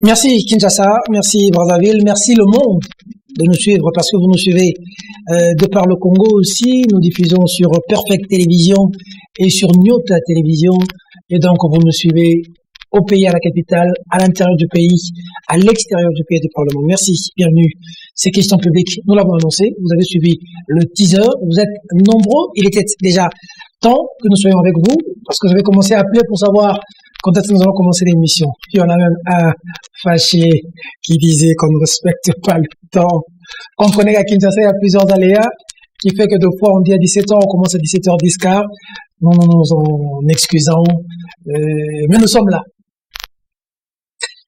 Merci Kinshasa, merci Brazzaville, merci le monde de nous suivre parce que vous nous suivez de par le Congo aussi. Nous diffusons sur Perfect Télévision et sur Nyota Télévision. Et donc vous nous suivez au pays, à la capitale, à l'intérieur du pays, à l'extérieur du pays et du Parlement. Merci, bienvenue. C'est Question Publique, nous l'avons annoncé, vous avez suivi le teaser, vous êtes nombreux, il était déjà temps que nous soyons avec vous, parce que j'avais commencé à appeler pour savoir quand est-ce que nous allons commencer l'émission. Puis on a même un fâché qui disait qu'on ne respecte pas le temps. On connaît qu'à Kinshasa, il y a plusieurs aléas, qui fait que deux fois on dit à 17h, on commence à 17h10 quart. Nous en excusons, mais nous sommes là.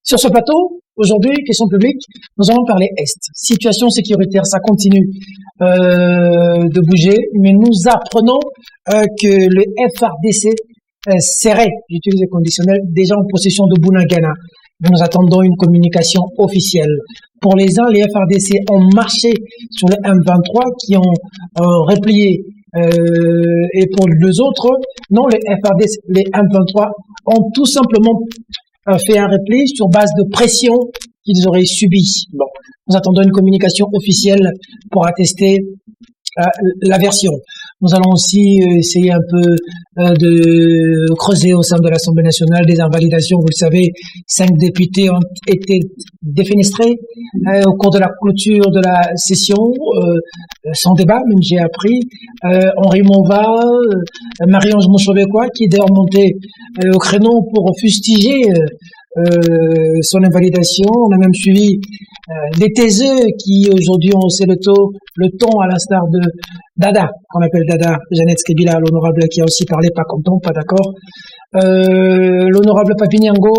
Sur ce plateau, aujourd'hui, question publique, nous allons parler Est. Situation sécuritaire, ça continue de bouger, mais nous apprenons que le FARDC serait, j'utilise le conditionnel, déjà en possession de Bunagana. Nous attendons une communication officielle. Pour les uns, les FARDC ont marché sur le M23 qui ont replié, et pour les autres, non, les FARDC, les M23 ont tout simplement fait un repli sur base de pression qu'ils auraient subie. Bon, nous attendons une communication officielle pour attester la version. Nous allons aussi essayer un peu de creuser au sein de l'Assemblée nationale des invalidations. Vous le savez, 5 députés ont été défenestrés au cours de la clôture de la session, sans débat, même j'ai appris. Henri Monva, Marie-Ange Mouchobekois, qui est d'ailleurs monté au créneau pour fustiger son invalidation. On a même suivi des taiseux qui aujourd'hui ont haussé le ton à l'instar de Dada, qu'on appelle Dada, Jeannette Skebila, l'honorable qui a aussi parlé, pas content, pas d'accord, l'honorable Papiniango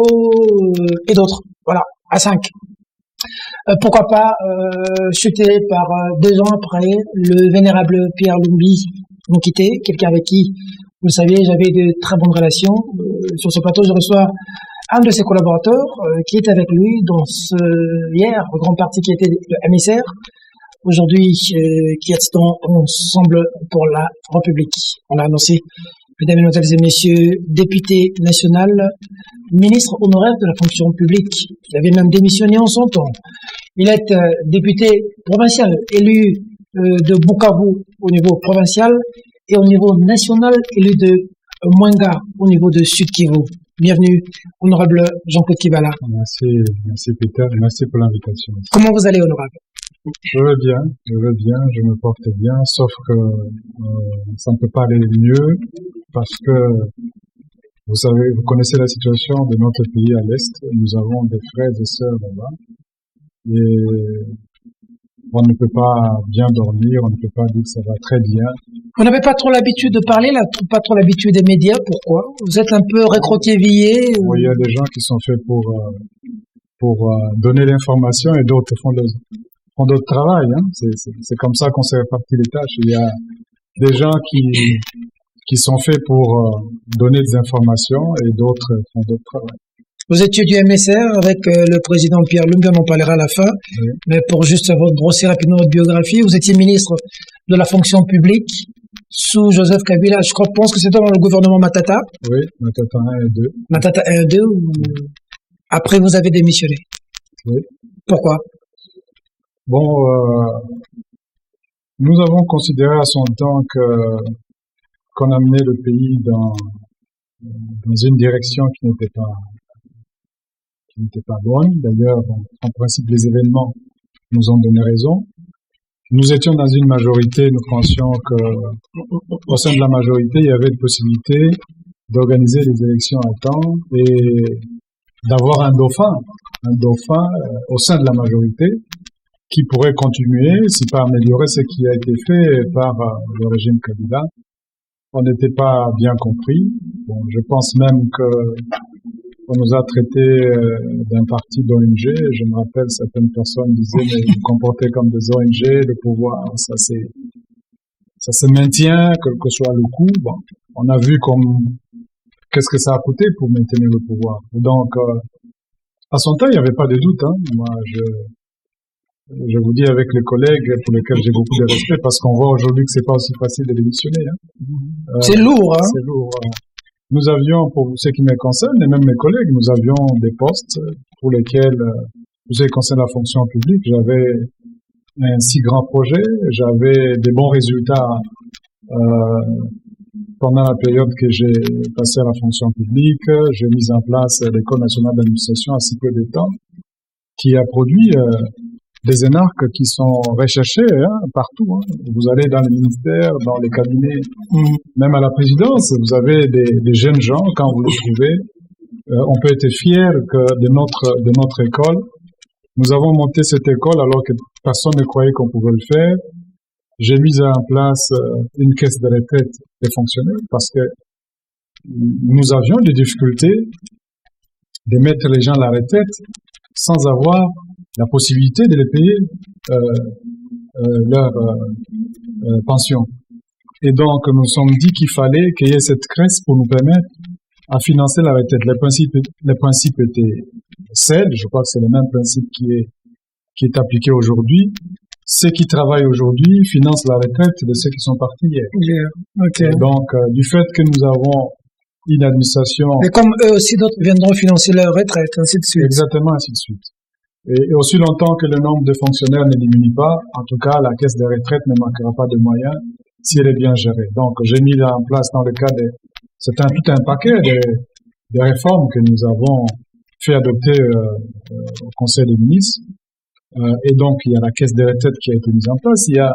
et d'autres, voilà, à 5. Pourquoi pas chuter par 2 ans après le vénérable Pierre Lumbi nous quitter, quelqu'un avec qui, vous le savez, j'avais de très bonnes relations. Sur ce plateau, je reçois un de ses collaborateurs qui est avec lui dans hier, le grand parti qui était le émissaire, aujourd'hui qui est ensemble pour la République. On a annoncé, mesdames, mesdemoiselles et messieurs, député national, ministre honoraire de la fonction publique. Il avait même démissionné en son temps. Il est député provincial, élu de Bukavu au niveau provincial et au niveau national, élu de Mwenga au niveau de Sud-Kivu. Bienvenue, honorable Jean-Claude Kibala. Merci Peter, merci pour l'invitation. Comment vous allez, honorable? Je vais bien, je me porte bien, sauf que ça ne peut pas aller mieux parce que vous savez, vous connaissez la situation de notre pays à l'Est. Nous avons des frères et sœurs là-bas et on ne peut pas bien dormir, on ne peut pas dire que ça va très bien. Vous n'avez pas trop l'habitude de parler, là, pas trop l'habitude des médias, pourquoi? Vous êtes un peu récroquevillé? Oui, il y a des gens qui sont faits pour donner l'information et d'autres font d'autres travail, hein. C'est comme ça qu'on s'est réparti les tâches. Il y a des gens qui sont faits pour donner des informations et d'autres font d'autres travail. Vous étiez du MSR avec le président Pierre Lumbi, on en parlera à la fin. Oui. Mais pour juste brosser rapidement votre biographie, vous étiez ministre de la fonction publique sous Joseph Kabila. Je pense que c'était dans le gouvernement Matata. Oui, Matata 1 et 2. Matata 1 et 2, après vous avez démissionné. Oui. Pourquoi? Bon, nous avons considéré à son temps qu'on amenait le pays dans une direction qui n'était pas bonne. D'ailleurs, en principe, les événements nous ont donné raison. Nous étions dans une majorité, nous pensions qu'au sein de la majorité, il y avait une possibilité d'organiser les élections à temps et d'avoir un dauphin au sein de la majorité qui pourrait continuer, si pas améliorer ce qui a été fait par le régime Kabila. On n'était pas bien compris. Bon, je pense même on nous a traités d'un parti d'ONG. Je me rappelle, certaines personnes disaient, mais vous comportez comme des ONG, le pouvoir, ça se maintient, quel que soit le coût. Bon, on a vu qu'est-ce que ça a coûté pour maintenir le pouvoir. Donc, à son temps, il n'y avait pas de doute, hein. Moi, je vous dis avec les collègues pour lesquels j'ai beaucoup de respect, parce qu'on voit aujourd'hui que c'est pas aussi facile de démissionner, hein. C'est lourd, hein. C'est lourd. nous avions, pour ce qui me concerne, et même mes collègues, nous avions des postes pour lesquels, pour ce qui concerne la fonction publique, j'avais un si grand projet, j'avais des bons résultats pendant la période que j'ai passé à la fonction publique. J'ai mis en place l'École nationale d'administration à si peu de temps, qui a produit des énarques qui sont recherchés partout. Vous allez dans les ministères, dans les cabinets, même à la présidence, vous avez des jeunes gens, quand vous les trouvez, on peut être fier que de notre école. Nous avons monté cette école alors que personne ne croyait qu'on pouvait le faire. J'ai mis en place une caisse de retraite des fonctionnaires parce que nous avions des difficultés de mettre les gens à la retraite sans avoir la possibilité de les payer leur pension. Et donc, nous nous sommes dit qu'il fallait qu'il y ait cette caisse pour nous permettre à financer la retraite. Le principe était celle, je crois que c'est le même principe qui est appliqué aujourd'hui. Ceux qui travaillent aujourd'hui financent la retraite de ceux qui sont partis hier. Okay. Donc, du fait que nous avons une administration... Mais comme eux aussi, d'autres viendront financer leur retraite, ainsi de suite. Exactement, ainsi de suite. Et aussi longtemps que le nombre de fonctionnaires ne diminue pas, en tout cas, la caisse de retraite ne manquera pas de moyens si elle est bien gérée. Donc, j'ai mis en place dans le cadre de... C'est tout un paquet de réformes que nous avons fait adopter au Conseil des ministres. Et donc, il y a la caisse de retraite qui a été mise en place. Il y a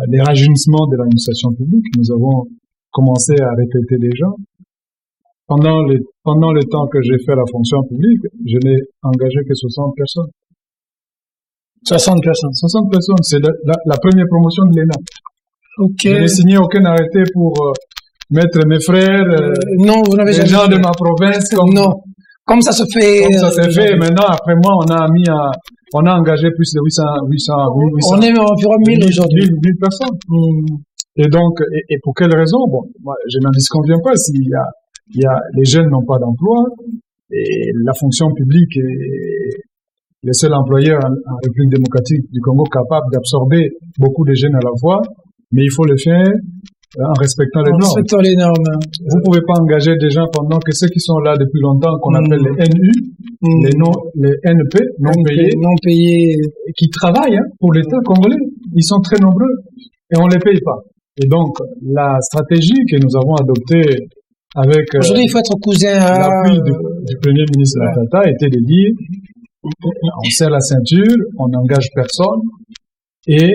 les rajeunissements de l'administration publique. Nous avons commencé à recruter des gens. Pendant le temps que j'ai fait la fonction publique, je n'ai engagé que 60 personnes. 60 personnes. 60 personnes. C'est la première promotion de l'ENA. Okay. Je n'ai signé aucun arrêté pour mettre mes frères, non, vous n'avez les gens de ma province. Comme ça se fait. Comme ça s'est fait. Maintenant, après moi, on a engagé plus de 800. On est environ 1000 aujourd'hui. 1000 personnes. Et donc, et pour quelle raison? Bon, moi, je n'en disconviens pas. Les jeunes n'ont pas d'emploi et la fonction publique est le seul employeur en République démocratique du Congo capable d'absorber beaucoup de jeunes à la fois, mais il faut le faire en respectant les normes. En respectant les normes. Vous pouvez pas engager des gens pendant que ceux qui sont là depuis longtemps, qu'on appelle les NU, les NP, non payés, qui travaillent pour l'État congolais. Ils sont très nombreux et on les paye pas. Et donc, la stratégie que nous avons adoptée avec aujourd'hui, il faut être cousin l'appui du Premier ministre Latata était de dire on serre la ceinture, on n'engage personne et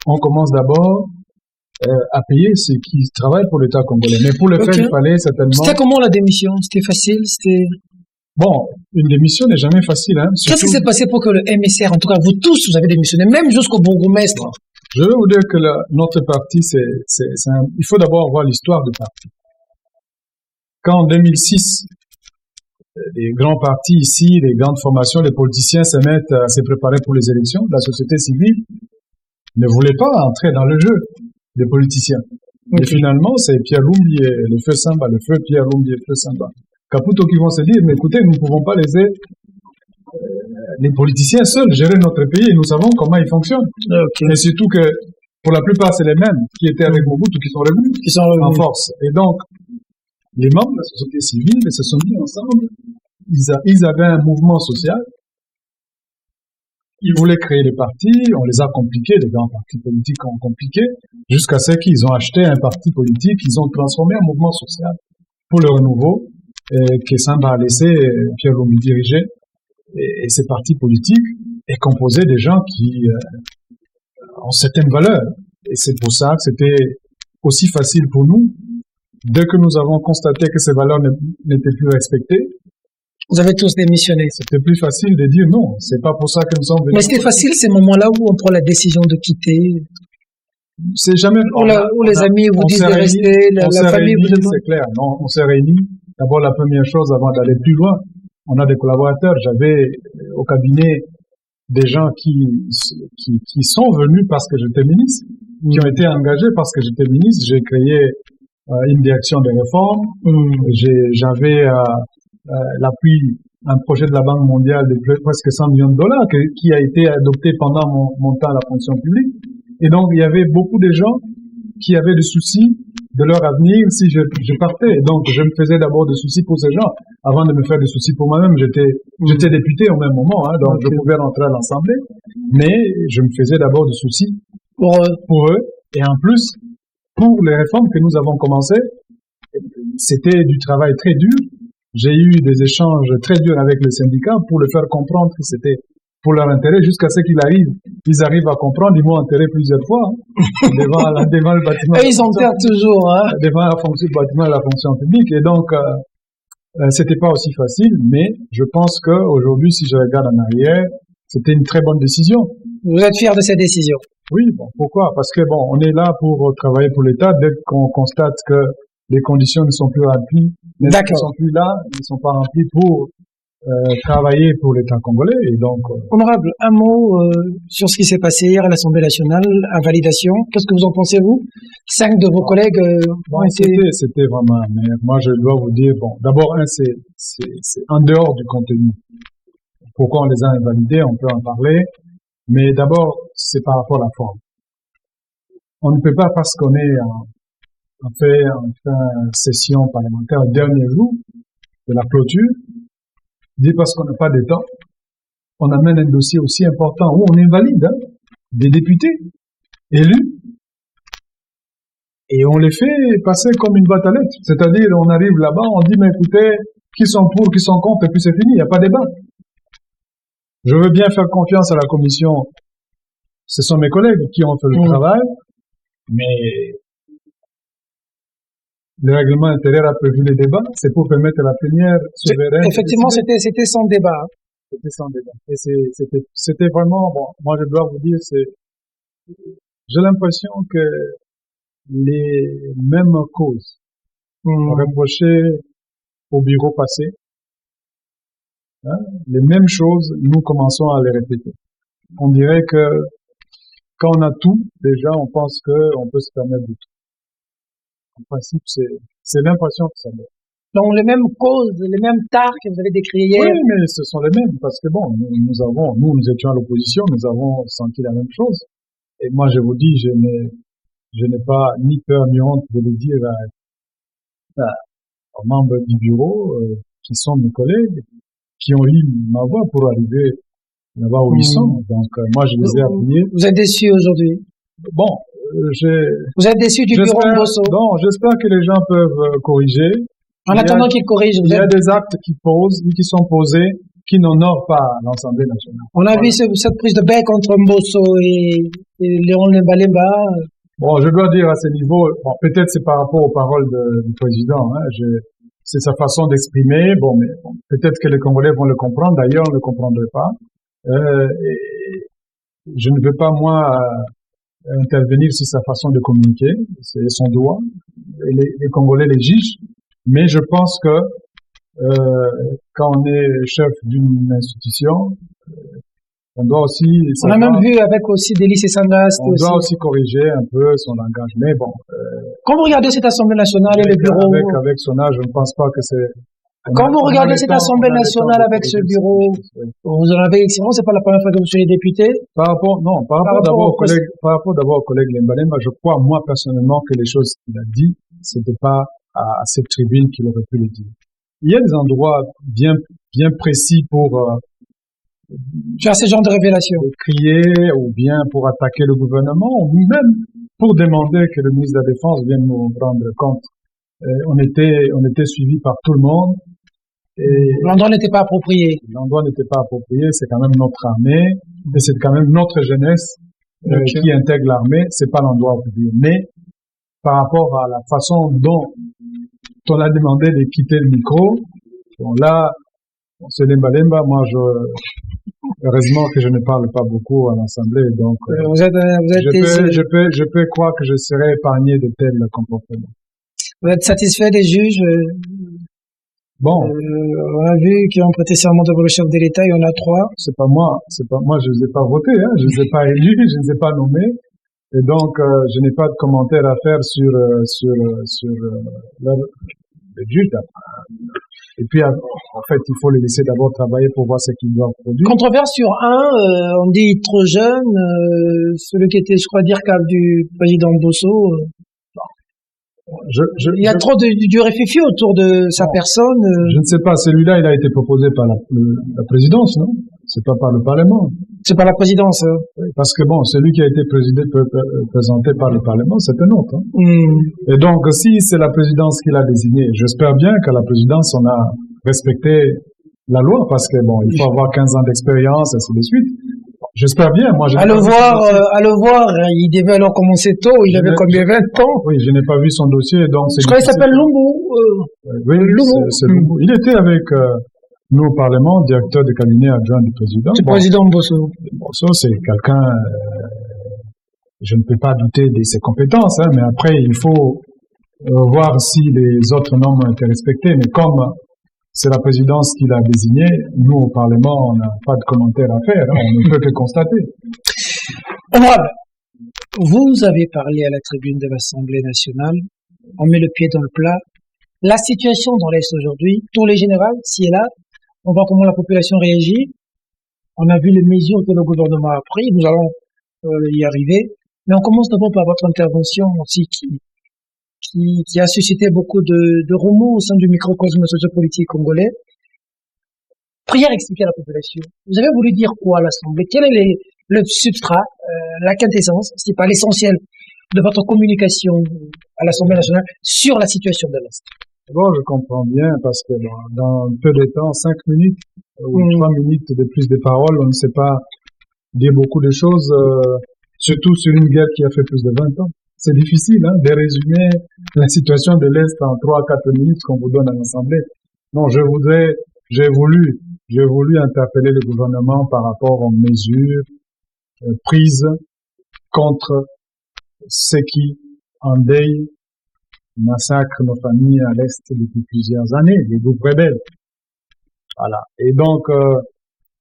on commence d'abord à payer ceux qui travaillent pour l'État congolais. Mais pour le faire, il fallait certainement... C'était comment la démission? C'était facile? Bon, une démission n'est jamais facile. Qu'est-ce qui s'est passé pour que le MSR, en tout cas vous tous, vous avez démissionné, même jusqu'au bourgmestre? Je vais vous dire que notre parti, il faut d'abord voir l'histoire du parti. Quand en 2006, les grands partis ici, les grandes formations, les politiciens se mettent à se préparer pour les élections, la société civile ne voulait pas entrer dans le jeu des politiciens. Et finalement, c'est Pierre Lumbi et le feu Samba, le feu Pierre Lumbi et le feu Samba, Caputo qui vont se dire, mais écoutez, nous ne pouvons pas laisser les politiciens seuls gérer notre pays et nous savons comment ils fonctionnent. Mais surtout que, pour la plupart, c'est les mêmes qui étaient avec Mobutu qui sont revenus en force. Et donc, les membres de la société civile se sont mis ensemble. Ils avaient un mouvement social. Ils voulaient créer des partis. On les a compliqués. Les grands partis politiques ont compliqué. Jusqu'à ce qu'ils ont acheté un parti politique. Ils ont transformé un mouvement social pour le renouveau que Samba a laissé Pierre Lumbi diriger. Et ces partis politiques est composé de gens qui ont certaines valeurs. Et c'est pour ça que c'était aussi facile pour nous. Dès que nous avons constaté que ces valeurs n'étaient plus respectées, vous avez tous démissionné. C'était plus facile de dire non. C'est pas pour ça que nous sommes venus. Mais c'était facile ces moments-là où on prend la décision de quitter. C'est jamais. Où les amis vous disent de rester, la famille vous demande. C'est clair. Non, on s'est réunis. D'abord, la première chose, avant d'aller plus loin, on a des collaborateurs. J'avais au cabinet des gens qui sont venus parce que j'étais ministre, qui ont été engagés parce que j'étais ministre. J'ai créé une direction de réforme. J'avais l'appui, un projet de la Banque mondiale de presque 100 millions de dollars qui a été adopté pendant mon temps à la fonction publique. Et donc, il y avait beaucoup de gens qui avaient des soucis de leur avenir si je partais. Et donc, je me faisais d'abord des soucis pour ces gens avant de me faire des soucis pour moi-même. J'étais député au même moment, hein, donc je pouvais rentrer à l'Assemblée, mais je me faisais d'abord des soucis pour eux. Et en plus, pour les réformes que nous avons commencées, c'était du travail très dur. J'ai eu des échanges très durs avec les syndicats pour leur faire comprendre que c'était pour leur intérêt, jusqu'à ce qu'ils arrivent à comprendre. Ils m'ont enterré plusieurs fois, hein, devant le bâtiment. Et ils enterrent toujours, hein. Devant la fonction, le bâtiment et la fonction publique. Et donc, c'était pas aussi facile, mais je pense qu'aujourd'hui, si je regarde en arrière, c'était une très bonne décision. Vous êtes fier de cette décision? Oui, bon, pourquoi? Parce que bon, on est là pour travailler pour l'État. Dès qu'on constate que les conditions ne sont plus remplies, ne sont plus là, ne sont pas remplies pour travailler pour l'État congolais. Et donc, honorable, un mot sur ce qui s'est passé hier à l'Assemblée nationale, à validation. Qu'est-ce que vous en pensez, vous? 5 de vos collègues ont été... C'était vraiment... Mais moi, je dois vous dire, bon, d'abord, c'est en dehors du contenu. Pourquoi on les a invalidés, on peut en parler. Mais d'abord, c'est par rapport à la forme. On ne peut pas, parce qu'on est en fin session parlementaire, le dernier jour de la clôture, dit parce qu'on n'a pas de temps, on amène un dossier aussi important où on invalide des députés élus et on les fait passer comme une boîte à lettres. C'est-à-dire, on arrive là-bas, on dit, mais écoutez, qui sont pour, qui sont contre, et puis c'est fini, il n'y a pas de débat. Je veux bien faire confiance à la commission. Ce sont mes collègues qui ont fait le travail, mais le règlement intérieur a prévu les débats, c'est pour permettre à la plénière souveraine. Effectivement, c'était sans débat. C'était sans débat. Et c'était vraiment, bon, moi je dois vous dire, j'ai l'impression que les mêmes causes reprochées au bureau passé, hein, les mêmes choses, nous commençons à les répéter. On dirait que quand on a tout, déjà, on pense qu'on peut se permettre de tout. En principe, c'est l'impression que ça donne. Donc, les mêmes causes, les mêmes tares que vous avez décrites hier. Oui, mais ce sont les mêmes, parce que bon, nous étions à l'opposition, nous avons senti la même chose. Et moi, je vous dis, je n'ai pas ni peur ni honte de le dire aux membres du bureau, qui sont mes collègues, qui ont eu ma voix pour arriver là-bas où ils sont. Donc, moi, je les ai appuyés. Vous êtes déçus aujourd'hui? Bon, vous êtes déçus du bureau de Mbosso? Non, j'espère que les gens peuvent corriger. En attendant qu'ils corrigent, il y a des actes qui sont posés, qui n'honorent pas l'Assemblée nationale. On a vu cette prise de bec entre Mbosso et Léon Lemba. Bon, je dois dire à ce niveau, bon, peut-être c'est par rapport aux paroles du président, hein, c'est sa façon d'exprimer, bon, mais bon, peut-être que les Congolais vont le comprendre, d'ailleurs, on ne le comprendrait pas. Je ne veux pas, moi, intervenir sur sa façon de communiquer, c'est son droit, et les Congolais les jugent, mais je pense que quand on est chef d'une institution, on doit aussi savoir, on a même vu avec aussi Délice et Sangas. On doit aussi corriger un peu son langage, mais bon. Quand vous regardez cette Assemblée nationale et le bureau... Avec son âge, je ne pense pas que c'est... Quand vous regardez cette Assemblée nationale avec ce bureau, vous en avez excellent, c'est pas la première fois que vous soyez député. Par rapport d'abord au collègue Lemba, je crois, moi, personnellement, que les choses qu'il a dit, c'était pas à cette tribune qu'il aurait pu le dire. Il y a des endroits bien précis pour, faire ce genre de révélation. Crier, ou bien pour attaquer le gouvernement, ou même pour demander que le ministre de la Défense vienne nous rendre compte. On était suivi par tout le monde. L'endroit n'était pas approprié. L'endroit n'était pas approprié, c'est quand même notre armée, et c'est quand même notre jeunesse qui intègre l'armée, c'est pas l'endroit approprié. Mais par rapport à la façon dont on a demandé de quitter le micro, bon là, c'est Lemba, moi heureusement que je ne parle pas beaucoup à l'Assemblée, donc je peux croire que je serai épargné de tels comportements. Vous êtes satisfait des juges? Bon. On a vu qu'ils ont prêté serment devant le chef de l'État, il y en a 3. C'est pas moi, je les ai pas votés, hein, je les ai pas élus, je les ai pas nommés. Et donc, je n'ai pas de commentaires à faire sur les juges. Et puis, en fait, il faut les laisser d'abord travailler pour voir ce qu'ils doivent produire. Controverse sur on dit trop jeune, celui qui était, je crois, dire du président Bosso. Il y a trop du réfugié autour de sa personne. Je ne sais pas, celui-là, il a été proposé par la présidence, non? C'est pas par le Parlement. C'est par la présidence. Oui, parce que bon, celui qui a été présenté par le Parlement, c'est un autre. Hein. Et donc, si c'est la présidence qui l'a désigné, j'espère bien qu'à la présidence, on a respecté la loi, parce que bon, il faut avoir 15 ans d'expérience, ainsi de suite. J'espère bien. Moi, à le voir, il devait alors commencer tôt. Il avait combien, 20 ans? Oui, je n'ai pas vu son dossier, donc c'est. Je crois qu'il s'appelle Lumbu. Oui, c'est Lumbu. Il était avec nous au Parlement, directeur de cabinet adjoint du président. C'est président Bosso. Bosso, c'est quelqu'un. Je ne peux pas douter de ses compétences, hein, mais après, il faut voir si les autres normes ont été respectées. Mais comme c'est la présidence qui l'a désigné, nous, au Parlement, on n'a pas de commentaires à faire, hein, on ne peut que constater. Honorable, vous avez parlé à la tribune de l'Assemblée nationale, on met le pied dans le plat. La situation dans l'Est aujourd'hui, tour les générales, si et là, on voit comment la population réagit. On a vu les mesures que le gouvernement a prises, nous allons y arriver. Mais on commence d'abord par votre intervention aussi qui a suscité beaucoup de remous au sein du microcosme sociopolitique congolais. Prière expliquer à la population. Vous avez voulu dire quoi à l'Assemblée? Quel est le substrat, la quintessence, c'est pas l'essentiel de votre communication à l'Assemblée nationale sur la situation de l'Est? Bon, je comprends bien, parce que dans peu de temps, 5 minutes ou 3 minutes de plus de paroles, on ne sait pas dire beaucoup de choses, surtout sur une guerre qui a fait plus de 20 ans. C'est difficile, hein, de résumer la situation de l'Est en 3-4 minutes qu'on vous donne à l'Assemblée. Non, j'ai voulu interpeller le gouvernement par rapport aux mesures prises contre ceux qui endeuillent, massacrent nos familles à l'Est depuis plusieurs années, les groupes rebelles. Voilà. Et donc,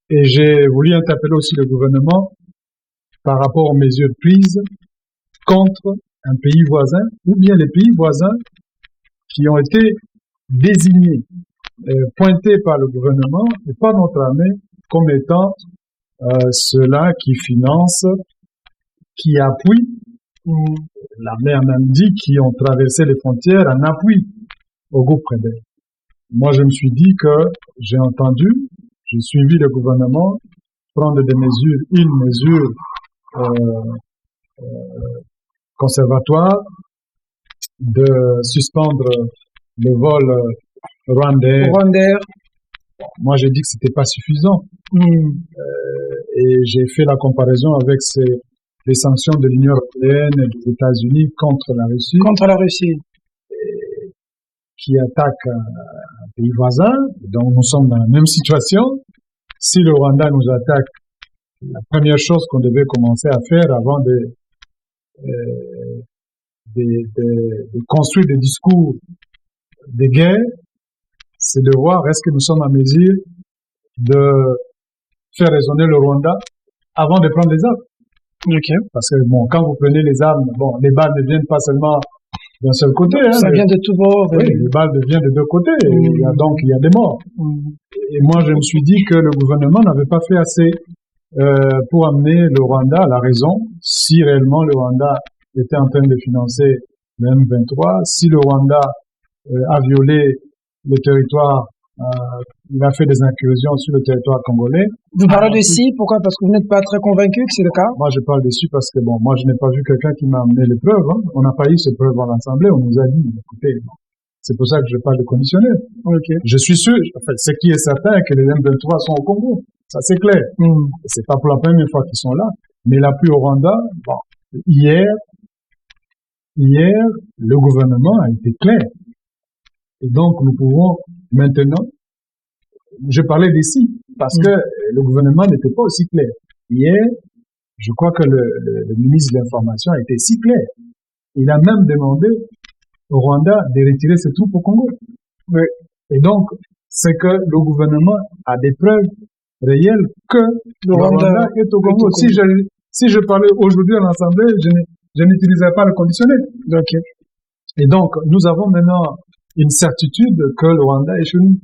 et j'ai voulu interpeller aussi le gouvernement par rapport aux mesures prises contre un pays voisin, ou bien les pays voisins qui ont été désignés, pointés par le gouvernement et par notre armée comme étant ceux-là qui financent, qui appuient, l'armée a même dit, qui ont traversé les frontières en appui au groupe rebelle. Moi, je me suis dit que j'ai entendu, j'ai suivi le gouvernement prendre des mesures, une mesure conservatoire, de suspendre le vol rwandais. Moi, j'ai dit que c'était pas suffisant. Et j'ai fait la comparaison avec les sanctions de l'Union européenne et des États-Unis contre la Russie. Contre la Russie. Qui attaque un pays voisin. Donc, nous sommes dans la même situation. Si le Rwanda nous attaque, la première chose qu'on devait commencer à faire avant de construire des discours de guerre, c'est de voir est-ce que nous sommes en mesure de faire résonner le Rwanda avant de prendre les armes. Okay. Parce que bon, quand vous prenez les armes, bon, les balles ne viennent pas seulement d'un seul côté. Ça vient de tous bords. Oui, les balles viennent de deux côtés. Donc il y a des morts. Et moi, je me suis dit que le gouvernement n'avait pas fait assez pour amener le Rwanda à la raison, si réellement le Rwanda était en train de financer le M23, si le Rwanda a violé le territoire, il a fait des incursions sur le territoire congolais. Vous parlez de si, pourquoi? Parce que vous n'êtes pas très convaincu que c'est le cas? Moi, je parle de si parce que bon, moi, je n'ai pas vu quelqu'un qui m'a amené les preuves, hein. On n'a pas eu ces preuves à l'Assemblée, on nous a dit, écoutez, c'est pour ça que je parle de conditionnel. Okay. Je suis sûr, en fait, ce qui est certain, que les M23 sont au Congo. Ça, c'est clair. C'est pas pour la première fois qu'ils sont là. Mais l'appui au Rwanda, bon, hier, le gouvernement a été clair. Et donc, nous pouvons maintenant, je parlais d'ici, parce que le gouvernement n'était pas aussi clair. Hier, je crois que le ministre de l'Information a été si clair. Il a même demandé au Rwanda de retirer ses troupes au Congo. Et donc, c'est que le gouvernement a des preuves réelles que le Rwanda est au Congo. Si je parlais aujourd'hui à l'Assemblée, je n'utiliserais pas le conditionnel. Okay. Et donc, nous avons maintenant une certitude que le Rwanda est chez nous.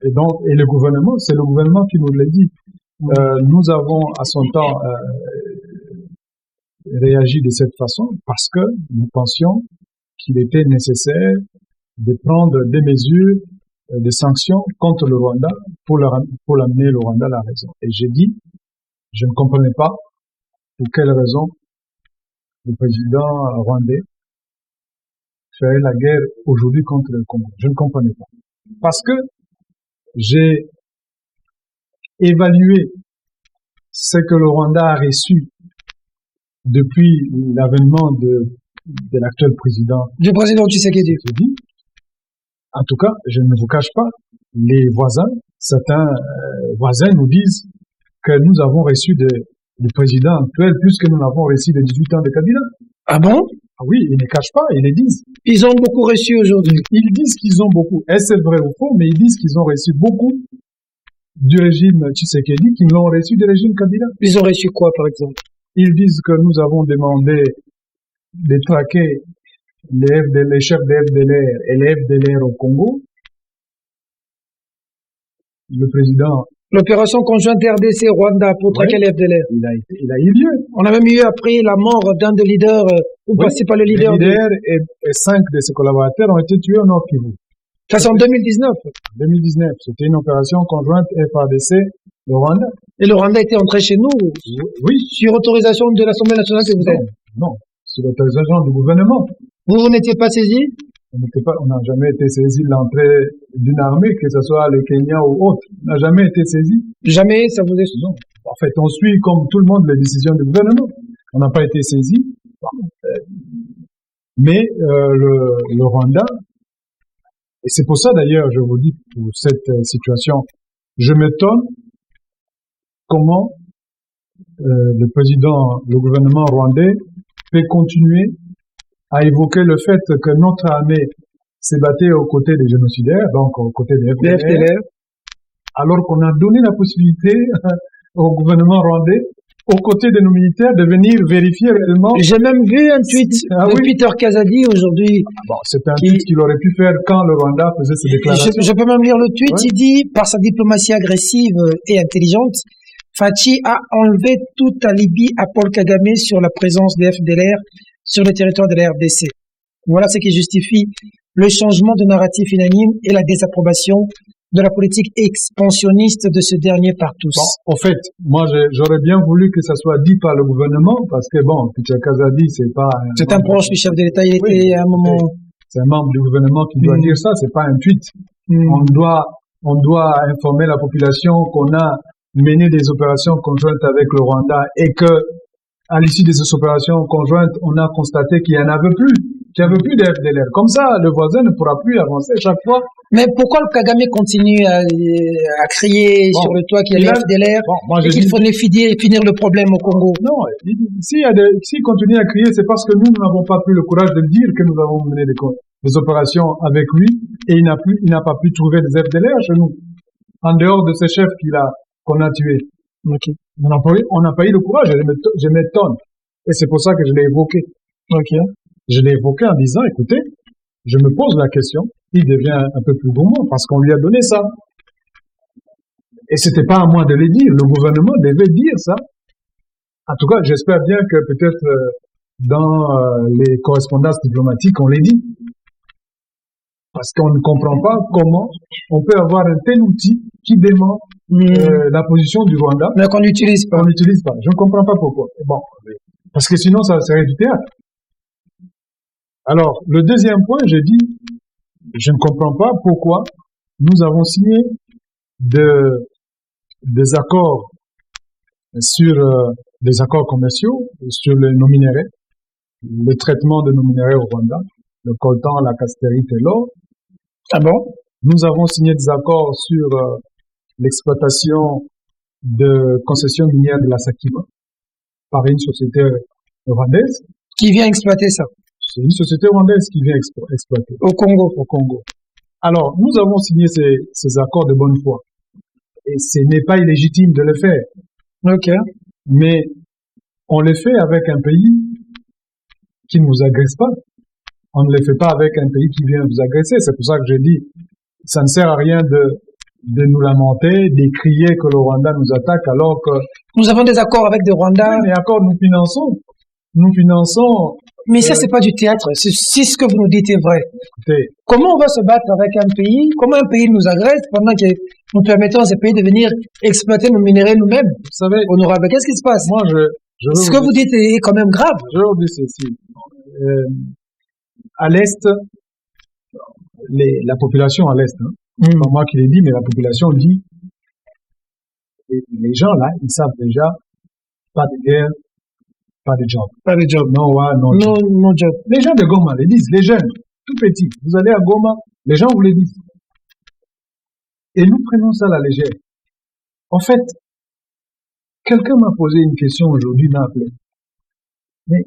Et donc, et le gouvernement, c'est le gouvernement qui nous l'a dit. Nous avons à son temps réagi de cette façon parce que nous pensions qu'il était nécessaire de prendre des mesures, des sanctions contre le Rwanda pour l'amener le Rwanda à la raison. Et j'ai dit, je ne comprenais pas pour quelle raison le président rwandais ferait la guerre aujourd'hui contre le Congo. Je ne comprenais pas. Parce que j'ai évalué ce que le Rwanda a reçu depuis l'avènement de l'actuel président. Du président Tshisekedi. En tout cas, je ne vous cache pas, les voisins, certains voisins nous disent que nous avons reçu du président actuel plus que nous n'avons reçu de 18 ans de Kabila. Ah bon? Ah oui, ils ne cachent pas, ils le disent. Ils ont beaucoup reçu aujourd'hui. Ils disent qu'ils ont beaucoup. Est-ce vrai ou faux? Mais ils disent qu'ils ont reçu beaucoup du régime Tshisekedi qui l'ont reçu du régime Kabila. Ils ont reçu quoi, par exemple? Ils disent que nous avons demandé de traquer les chefs de FDLR et les FDLR au Congo. Le président... L'opération conjointe RDC-Rwanda pour traquer les FDLR. Il a eu lieu. On a même eu après la mort d'un des leaders, ou passé par le leader. Le leader et 5 de ses collaborateurs ont été tués au Nord Kivu. Ça, c'est en 2019. 2019. C'était une opération conjointe FARDC le Rwanda. Et le Rwanda était entré chez nous? Oui. Sur autorisation de l'Assemblée nationale que vous êtes? Non. Sur l'autorisation du gouvernement. Vous n'étiez pas saisi? On n'a jamais été saisi de l'entrée d'une armée, que ce soit le Kenya ou autre. On n'a jamais été saisi. Jamais, ça vous est... Non. En fait, on suit comme tout le monde les décisions du gouvernement. On n'a pas été saisi. Mais le Rwanda, et c'est pour ça d'ailleurs, je vous dis, pour cette situation, je m'étonne comment le gouvernement rwandais peut continuer à évoquer le fait que notre armée s'est battue aux côtés des génocidaires, donc aux côtés des FDLR, alors qu'on a donné la possibilité au gouvernement rwandais, aux côtés de nos militaires, de venir vérifier réellement. J'ai même vu un tweet de Peter Kazadi aujourd'hui. Bon, c'est un tweet qu'il aurait pu faire quand le Rwanda faisait ses déclarations. Je peux même lire le tweet. Il dit, par sa diplomatie agressive et intelligente, Fachi a enlevé tout alibi à Paul Kagame sur la présence des FDLR sur le territoire de la RDC. Voilà ce qui justifie le changement de narratif unanime et la désapprobation de la politique expansionniste de ce dernier par tous. Bon, au fait, moi, j'aurais bien voulu que ça soit dit par le gouvernement, parce que bon, Peter Kazadi, c'est pas... C'est un proche du chef de l'État, il était à un moment... C'est un membre du gouvernement qui doit dire ça, c'est pas un tweet. On doit informer la population qu'on a mené des opérations conjointes avec le Rwanda et que, à l'issue de ces opérations conjointes, on a constaté qu'il n'y en avait plus, qu'il n'y avait plus de FDLR. Comme ça, le voisin ne pourra plus avancer chaque fois. Mais pourquoi le Kagame continue à crier sur le toit qu'il y a les FDLR et qu'il faut finir le problème au Congo? Non, s'il continue à crier, c'est parce que nous n'avons pas eu le courage de dire que nous avons mené des opérations avec lui et il n'a pas pu trouver des FDLR chez nous. En dehors de ces chefs qu'on a tués. Okay. On n'a pas eu le courage, je m'étonne. Et c'est pour ça que je l'ai évoqué. Okay. Je l'ai évoqué en disant, écoutez, je me pose la question, il devient un peu plus gourmand parce qu'on lui a donné ça. Et c'était pas à moi de le dire, le gouvernement devait dire ça. En tout cas, j'espère bien que peut-être dans les correspondances diplomatiques, on l'ait dit. Parce qu'on ne comprend pas comment on peut avoir un tel outil qui dément la position du Rwanda. Mais qu'on n'utilise pas. On n'utilise pas. Je ne comprends pas pourquoi. Bon, parce que sinon, ça serait du théâtre. Alors, le deuxième point, j'ai dit, je ne comprends pas pourquoi nous avons signé des accords sur des accords commerciaux sur nos minéraux, le traitement de nos minéraux au Rwanda, le coltan, la castérite et l'or. Ah bon? Nous avons signé des accords sur l'exploitation de concessions minières de la Sakiba par une société rwandaise. Qui vient exploiter ça? C'est une société rwandaise qui vient exploiter. Au Congo. Au Congo. Alors, nous avons signé ces accords de bonne foi. Et ce n'est pas illégitime de le faire. Ok. Mais on le fait avec un pays qui ne nous agresse pas. On ne le fait pas avec un pays qui vient nous agresser. C'est pour ça que je dis, ça ne sert à rien de nous lamenter, de crier que le Rwanda nous attaque alors que... Nous avons des accords avec le Rwanda. Oui, mais accords, nous finançons Mais ça, c'est pas du théâtre. Si ce que vous nous dites est vrai, Écoutez, comment on va se battre avec un pays? Comment un pays nous agresse pendant que nous permettons à ce pays de venir exploiter nos minéraux nous-mêmes? vous savez, Honorable, qu'est-ce qui se passe? moi, je veux Ce que vous dites est quand même grave. je veux vous dire ceci. À l'Est, la population à l'Est, hein, c'est pas moi qui l'ai dit, mais la population dit, les gens là, ils savent déjà, pas de guerre, pas de job. Pas de job. No war, no job. No job. Les gens de Goma le disent, les jeunes, tout petits. Vous allez à Goma, les gens vous le disent. Et nous prenons ça à la légère. En fait, quelqu'un m'a posé une question aujourd'hui, m'a appelé. Mais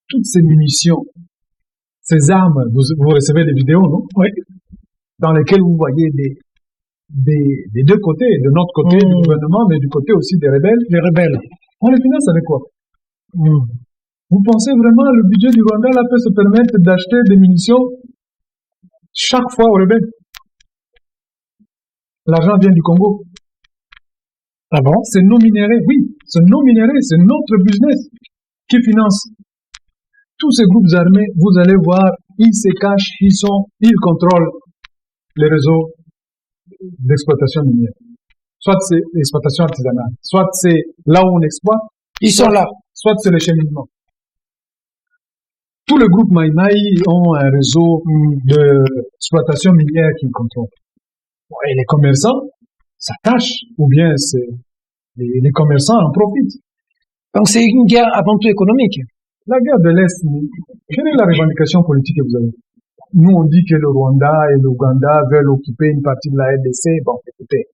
toutes ces munitions, ces armes, vous recevez des vidéos, non? Oui. Dans lesquelles vous voyez des deux côtés, de notre côté du gouvernement, mais du côté aussi des rebelles. Les rebelles. On les finance avec quoi? Vous pensez vraiment que le budget du Rwanda là peut se permettre d'acheter des munitions chaque fois aux rebelles? L'argent vient du Congo. Ah bon? C'est nos minéraux, oui, c'est nos minéraux, c'est notre business qui finance. Tous ces groupes armés, vous allez voir, ils se cachent, ils contrôlent les réseaux d'exploitation minière. Soit c'est l'exploitation artisanale, soit c'est là où on exploite. Ils sont là. Soit c'est le cheminement. Tous les groupes Maïmaï ont un réseau d'exploitation minière qu'ils contrôlent. Et les commerçants s'attachent, ou bien les commerçants en profitent. Donc c'est une guerre avant tout économique. La guerre de l'Est, quelle est la revendication politique que vous avez? Nous, on dit que le Rwanda et l'Ouganda veulent occuper une partie de la RDC. Bon, écoutez,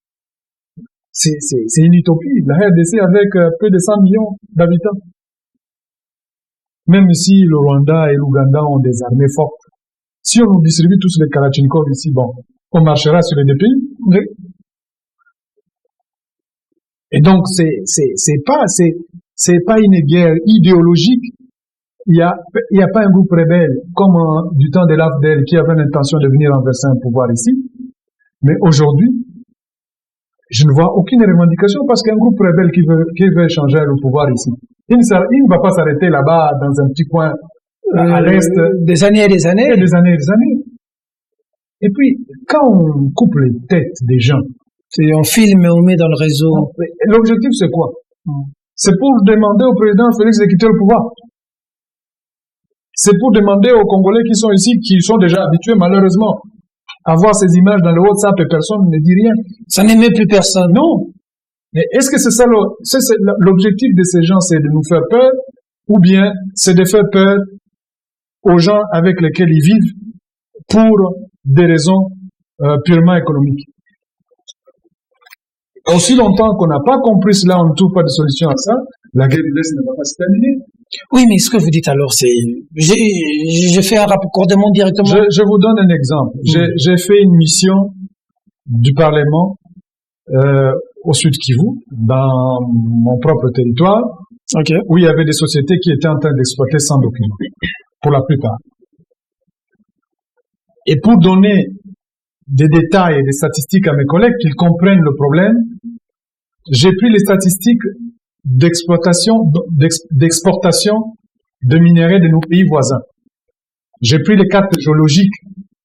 c'est une utopie. La RDC avec plus de 100 millions d'habitants. Même si le Rwanda et l'Ouganda ont des armées fortes, si on nous distribue tous les Kalachnikov ici, bon, on marchera sur les deux pays. Oui. Et donc, c'est pas une guerre idéologique. Il y a pas un groupe rebelle comme du temps de l'AFDEL qui avait l'intention de venir renverser un pouvoir ici. Mais aujourd'hui, je ne vois aucune revendication parce qu'un groupe rebelle qui veut changer le pouvoir ici, il ne va pas s'arrêter là-bas dans un petit coin à l'est. Des années et des années. Et des années et des années. Et puis, quand on coupe les têtes des gens, on filme et on met dans le réseau. L'objectif, c'est quoi? C'est pour demander au président Félix de quitter le pouvoir. C'est pour demander aux Congolais qui sont ici, qui sont déjà habitués malheureusement à voir ces images dans le WhatsApp et personne ne dit rien. Ça n'émet plus personne. Non. Mais est-ce que c'est ça l'objectif de ces gens, c'est de nous faire peur, ou bien c'est de faire peur aux gens avec lesquels ils vivent pour des raisons purement économiques? Aussi longtemps qu'on n'a pas compris cela, on ne trouve pas de solution à ça, la guerre de l'Est ne va pas se terminer. Oui, mais ce que vous dites alors, c'est... Je fais un raccordement directement. Je vous donne un exemple. J'ai fait une mission du Parlement au Sud Kivu, dans mon propre territoire, où il y avait des sociétés qui étaient en train d'exploiter sans documents, pour la plupart. Et pour donner des détails et des statistiques à mes collègues, qu'ils comprennent le problème, j'ai pris les statistiques d'exportation de minerais de nos pays voisins. J'ai pris les cartes géologiques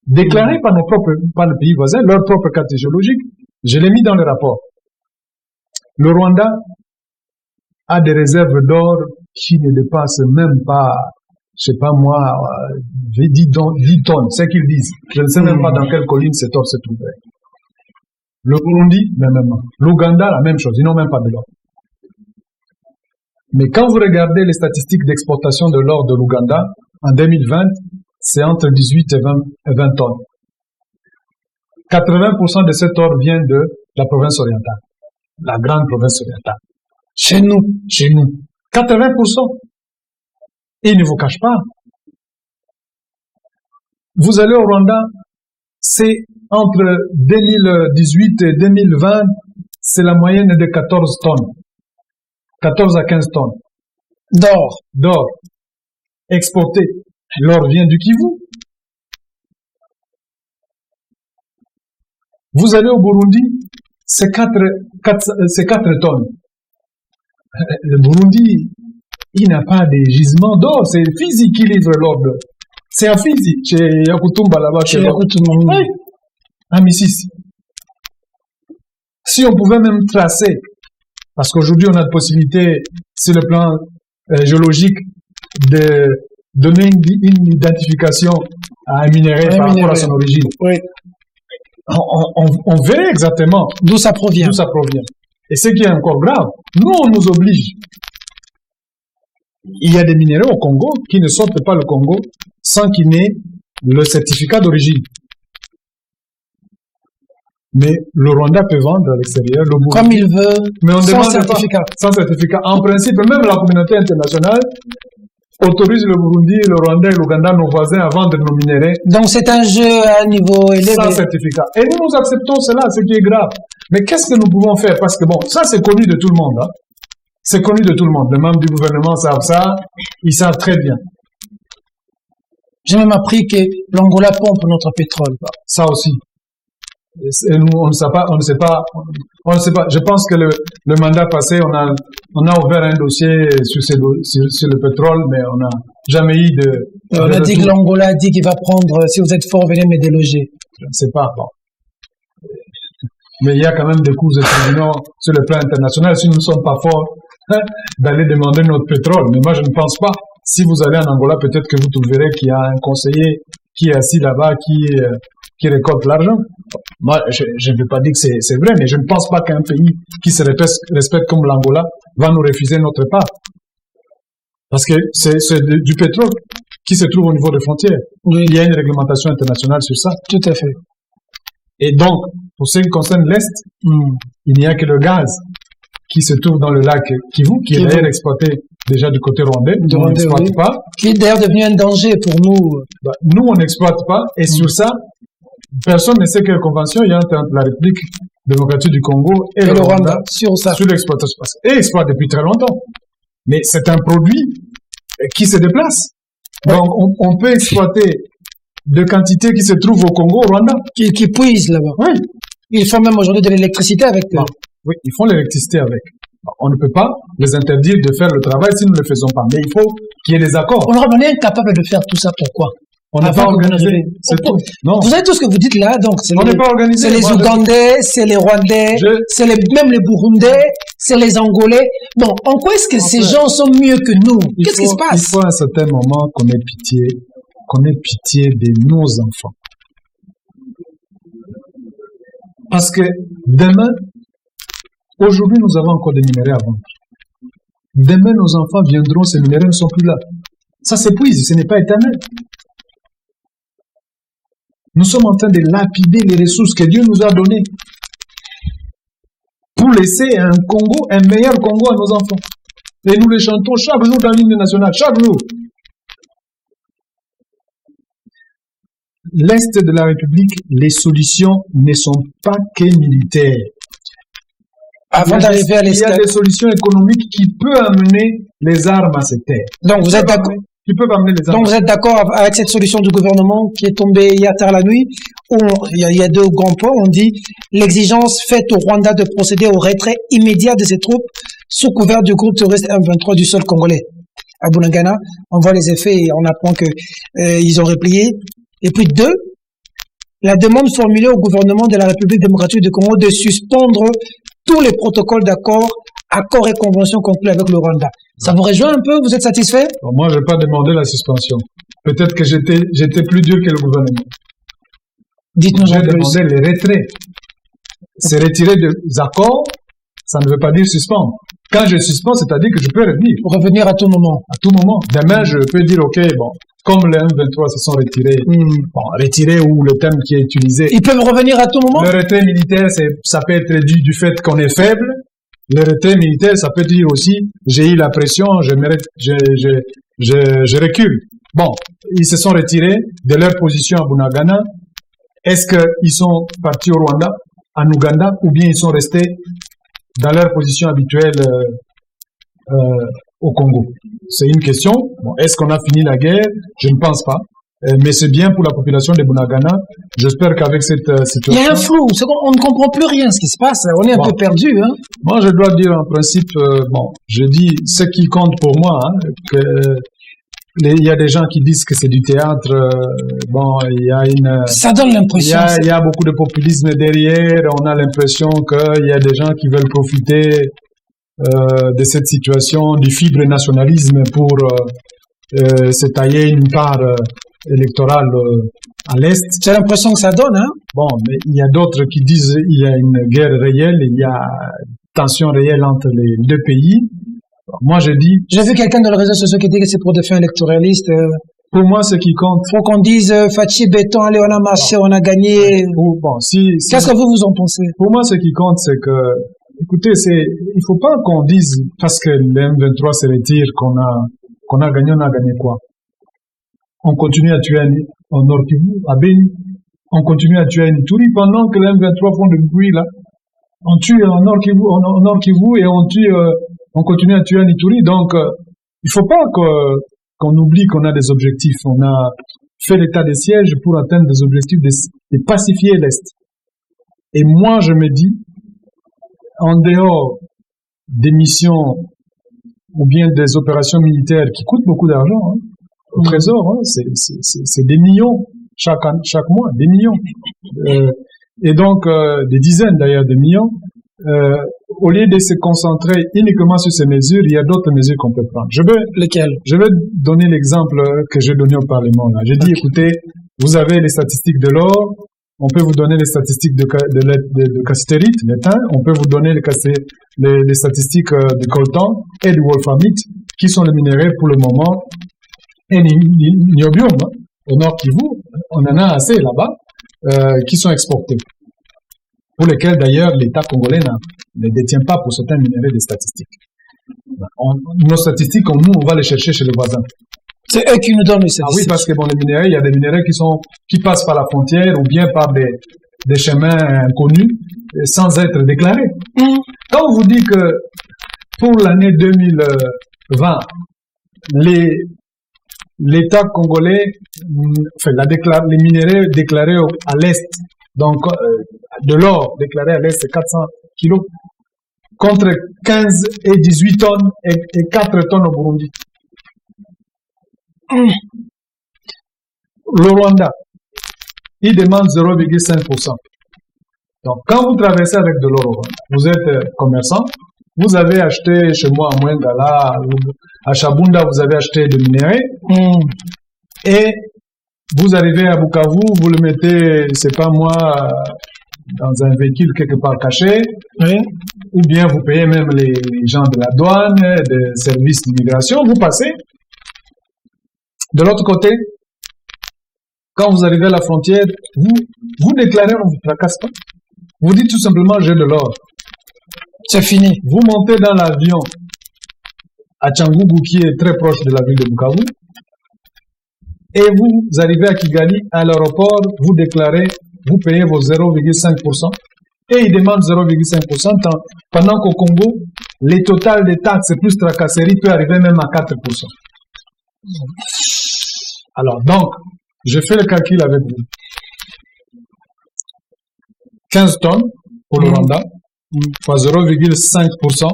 déclarées par le pays voisin, leur propre carte géologique, je l'ai mis dans le rapport. Le Rwanda a des réserves d'or qui ne dépassent même pas, je sais pas moi, 10 tonnes, c'est ce qu'ils disent. Je ne sais même pas dans quelle colline cet or se trouverait. Le Burundi, même. L'Ouganda, la même chose, ils n'ont même pas de l'or. Mais quand vous regardez les statistiques d'exportation de l'or de l'Ouganda, en 2020, c'est entre 18 et 20 tonnes. 80% de cet or vient de la province orientale, la grande province orientale. Chez nous. 80%. Et ils ne vous cachent pas. Vous allez au Rwanda, c'est entre 2018 et 2020, c'est la moyenne de 14 tonnes. 14 à 15 tonnes. D'or. Exporté. L'or vient du Kivu. Vous allez au Burundi, c'est 4 tonnes. Le Burundi, il n'a pas de gisement d'or. C'est Fizi qui livre l'or. C'est à Fizi, chez Yakutumba là-bas. Chez Yakutumba. Oui, à Missis. Si on pouvait même tracer, parce qu'aujourd'hui on a de possibilités sur le plan géologique de donner une identification à un minerai par rapport à son origine. Oui. On verrait exactement d'où ça provient. Et ce qui est encore grave, nous on nous oblige. Il y a des minéraux au Congo qui ne sortent pas le Congo sans qu'il n'ait le certificat d'origine. Mais le Rwanda peut vendre à l'extérieur, le Burundi, comme il veut, mais on sans demande certificat. Sans certificat. En principe, même la communauté internationale autorise le Burundi, le Rwanda et l'Ouganda, nos voisins, à vendre nos minéraux. Donc c'est un jeu à un niveau élevé. Sans certificat. Et nous acceptons cela, ce qui est grave. Mais qu'est-ce que nous pouvons faire? Parce que bon, ça c'est connu de tout le monde. Hein. C'est connu de tout le monde. Les membres du gouvernement savent ça. Ils savent très bien. J'ai même appris que l'Angola pompe notre pétrole. Ça aussi. Et nous, on ne sait pas. Je pense que le mandat passé, on a ouvert un dossier sur le pétrole, mais on n'a jamais eu de. On a dit que l'Angola a dit qu'il va prendre, si vous êtes fort, venez me déloger. Je ne sais pas. Bon. Mais il y a quand même des coups de tribunaux sur le plan international. Si nous ne sommes pas forts, d'aller demander notre pétrole. Mais moi, je ne pense pas. Si vous allez en Angola, peut-être que vous trouverez qu'il y a un conseiller qui est assis là-bas, qui récolte l'argent. Moi, je ne veux pas dire que c'est vrai, mais je ne pense pas qu'un pays qui se respecte comme l'Angola va nous refuser notre part. Parce que c'est du pétrole qui se trouve au niveau des frontières. Oui. Il y a une réglementation internationale sur ça. Tout à fait. Et donc, pour ce qui concerne l'Est, il n'y a que le gaz qui se trouve dans le lac Kivu, qui est d'ailleurs exploité déjà du côté rwandais. Nous, on n'exploite pas. Qui est d'ailleurs devenu un danger pour nous. Nous, on n'exploite pas. Et sur ça, personne ne sait quelle convention il y a entre la République démocratique du Congo et le Rwanda sur l'exploitation. Et exploite depuis très longtemps. Mais c'est un produit qui se déplace. Donc, on peut exploiter de quantités qui se trouvent au Congo, au Rwanda. Qui puisent là-bas. Oui. Ils font même aujourd'hui de l'électricité avec eux. Oui, ils font l'électricité avec. On ne peut pas les interdire de faire le travail si nous ne le faisons pas. Mais il faut qu'il y ait des accords. On est incapable de faire tout ça. Pourquoi? On n'est pas organisé. Non. Vous savez tout ce que vous dites là, donc on n'est pas organisé. C'est les Ougandais, c'est les Rwandais, c'est même les Burundais, c'est les Angolais. Bon, en quoi est-ce que ces gens sont mieux que nous? Qu'est-ce qui se passe? Il faut à un certain moment qu'on ait pitié de nos enfants. Parce que demain, aujourd'hui, nous avons encore des minéraux à vendre. Demain, nos enfants viendront, ces minéraux ne sont plus là. Ça s'épuise, ce n'est pas éternel. Nous sommes en train de lapider les ressources que Dieu nous a données pour laisser un Congo, un meilleur Congo à nos enfants. Et nous les chantons chaque jour dans l'hymne national, chaque jour. L'Est de la République, les solutions ne sont pas que militaires. Avant d'arriver à l'Est, il y a des solutions économiques qui peuvent amener les armes à ces terres. Donc vous êtes d'accord? Qui peuvent amener les armes. Donc vous êtes d'accord avec cette solution du gouvernement qui est tombée hier tard la nuit, où il y a deux grands points. On dit l'exigence faite au Rwanda de procéder au retrait immédiat de ses troupes sous couvert du groupe terroriste M23 du sol congolais. À Bunagana, on voit les effets et on apprend que ils ont replié. Et puis deux, la demande formulée au gouvernement de la République démocratique du Congo de suspendre tous les protocoles d'accord, accords et conventions conclus avec le Rwanda. Ça vous rejoint un peu? Vous êtes satisfait? Bon, moi, je n'ai pas demandé la suspension. Peut-être que j'étais plus dur que le gouvernement. Dites-nous J'ai demandé les retraits. Se retirer des accords, ça ne veut pas dire suspendre. Quand je suspends, c'est-à-dire que je peux revenir. Revenir à tout moment. À tout moment. Demain, je peux dire, OK, bon, comme les M23 se sont retirés, bon, retirés ou le terme qui est utilisé. Ils peuvent revenir à tout moment? Le retrait militaire, ça peut être dû du fait qu'on est faible. Le retrait militaire, ça peut dire aussi, j'ai eu la pression, je recule. Bon, ils se sont retirés de leur position à Bunagana. Est-ce qu'ils sont partis au Rwanda, en Ouganda, ou bien ils sont restés dans leur position habituelle au Congo? C'est une question. Bon, est-ce qu'on a fini la guerre? Je ne pense pas. Mais c'est bien pour la population de Bunagana. J'espère qu'avec cette situation... Il y a un flou, on ne comprend plus rien ce qui se passe, on est un peu perdu. Hein. Moi, je dois dire en principe, je dis ce qui compte pour moi, que il y a des gens qui disent que c'est du théâtre, il y a une... Ça donne l'impression. Il y a beaucoup de populisme derrière, on a l'impression qu'il y a des gens qui veulent profiter de cette situation, du fibre nationalisme pour se tailler une part électorale à l'Est. C'est l'impression que ça donne, hein? Bon, mais il y a d'autres qui disent qu'il y a une guerre réelle, il y a tension réelle entre les deux pays. Moi, je dis... J'ai vu quelqu'un dans les réseaux sociaux qui dit que c'est pour des fins électoralistes. Pour moi, ce qui compte... Faut qu'on dise, Fatih, béton, allez, on a marché, on a gagné. Qu'est-ce que vous en pensez? Pour moi, ce qui compte, c'est que... Écoutez, il faut pas qu'on dise, parce que le M23 se retire, qu'on a gagné, on a gagné quoi? On continue à tuer en Nord Kivu, à Beni. On continue à tuer à Ituri pendant que les M23 font du bruit, là. On tue en Nord Kivu et on continue à tuer à Ituri. Donc, il faut pas qu'on oublie qu'on a des objectifs. On a fait l'état de siège pour atteindre des objectifs de pacifier l'Est. Et moi, je me dis, en dehors des missions ou bien des opérations militaires qui coûtent beaucoup d'argent, au trésor, c'est des millions chaque mois, des millions. Et donc, des dizaines d'ailleurs de millions. Au lieu de se concentrer uniquement sur ces mesures, il y a d'autres mesures qu'on peut prendre. Lesquelles? Je vais donner l'exemple que j'ai donné au Parlement, là. J'ai dit, écoutez, vous avez les statistiques de l'or, on peut vous donner les statistiques de cassitérite, l'étain, on peut vous donner les statistiques de coltan et du wolframite, qui sont les minéraux pour le moment, et niobium, au Nord Kivu, on en a assez là-bas, qui sont exportés. Pour lesquels d'ailleurs l'État congolais ne détient pas pour certains minéraux des statistiques. Nos statistiques, nous, on va les chercher chez les voisins. C'est eux qui nous donnent les statistiques. Ah oui, parce que les minéraux, il y a des minéraux qui passent par la frontière ou bien par des chemins inconnus sans être déclarés. Quand on vous dit que pour l'année 2020, l'État congolais les minéraux déclarés à l'Est, donc de l'or déclaré à l'Est, c'est 400 kilos, contre 15 et 18 tonnes et 4 tonnes au Burundi. Le Rwanda, il demande 0,5%. Donc, quand vous traversez avec de l'or au Rwanda, vous êtes commerçant, vous avez acheté chez moi à Mouengala, à Chabunda, vous avez acheté des minéraux, et vous arrivez à Bukavu, vous le mettez, c'est pas moi, dans un véhicule quelque part caché, ou bien vous payez même les gens de la douane, des services d'immigration, vous passez. De l'autre côté, quand vous arrivez à la frontière, vous déclarez, on ne vous tracasse pas. Vous dites tout simplement, j'ai de l'or. C'est fini. Vous montez dans l'avion à Tchangougou, qui est très proche de la ville de Bukavu, et vous arrivez à Kigali, à l'aéroport, vous déclarez, vous payez vos 0,5%, et ils demandent 0,5%, pendant qu'au Congo, les totales des taxes plus tracasseries peut arriver même à 4%. Alors, donc, je fais le calcul avec vous. 15 tonnes pour le Rwanda, fois 0,5%,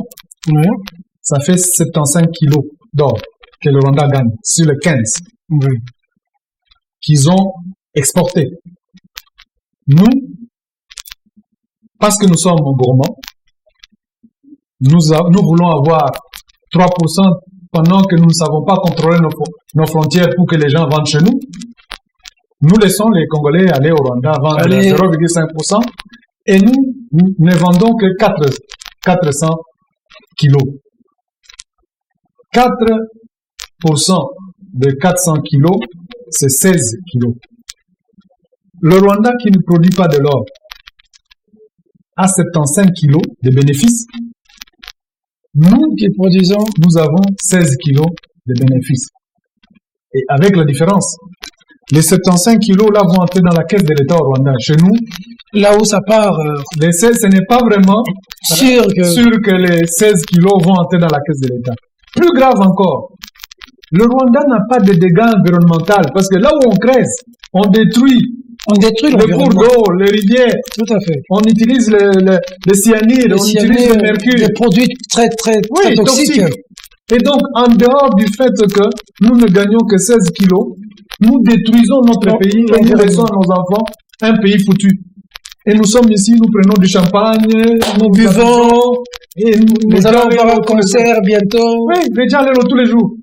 ça fait 75 kilos d'or que le Rwanda gagne sur le 15 qu'ils ont exporté. Nous, parce que nous sommes gourmands, nous voulons avoir 3% pendant que nous ne savons pas contrôler nos frontières pour que les gens vendent chez nous. Nous laissons les Congolais aller au Rwanda vendre 0,5% et nous ne vendons que 400 kilos. 4% de 400 kilos, c'est 16 kilos. Le Rwanda qui ne produit pas de l'or a 75 kilos de bénéfices. Nous qui produisons, nous avons 16 kilos de bénéfices. Et avec la différence, les 75 kilos là vont entrer dans la caisse de l'État au Rwanda. Chez nous, là où ça part, les 16, ce n'est pas vraiment sûr que les 16 kilos vont entrer dans la caisse de l'État. Plus grave encore, Le Rwanda n'a pas de dégâts environnementaux parce que là où on creuse, on détruit le cours d'eau, les rivières. Tout à fait. On utilise le cyanure, on utilise le mercure. Des produits très toxiques. Et donc, en dehors du fait que nous ne gagnons que 16 kilos, nous détruisons notre pays et nous laissons à nos enfants un pays foutu. Et nous sommes ici, nous prenons du champagne, nous buvons, et nous allons avoir un concert bientôt. Oui, les gens les tous les jours.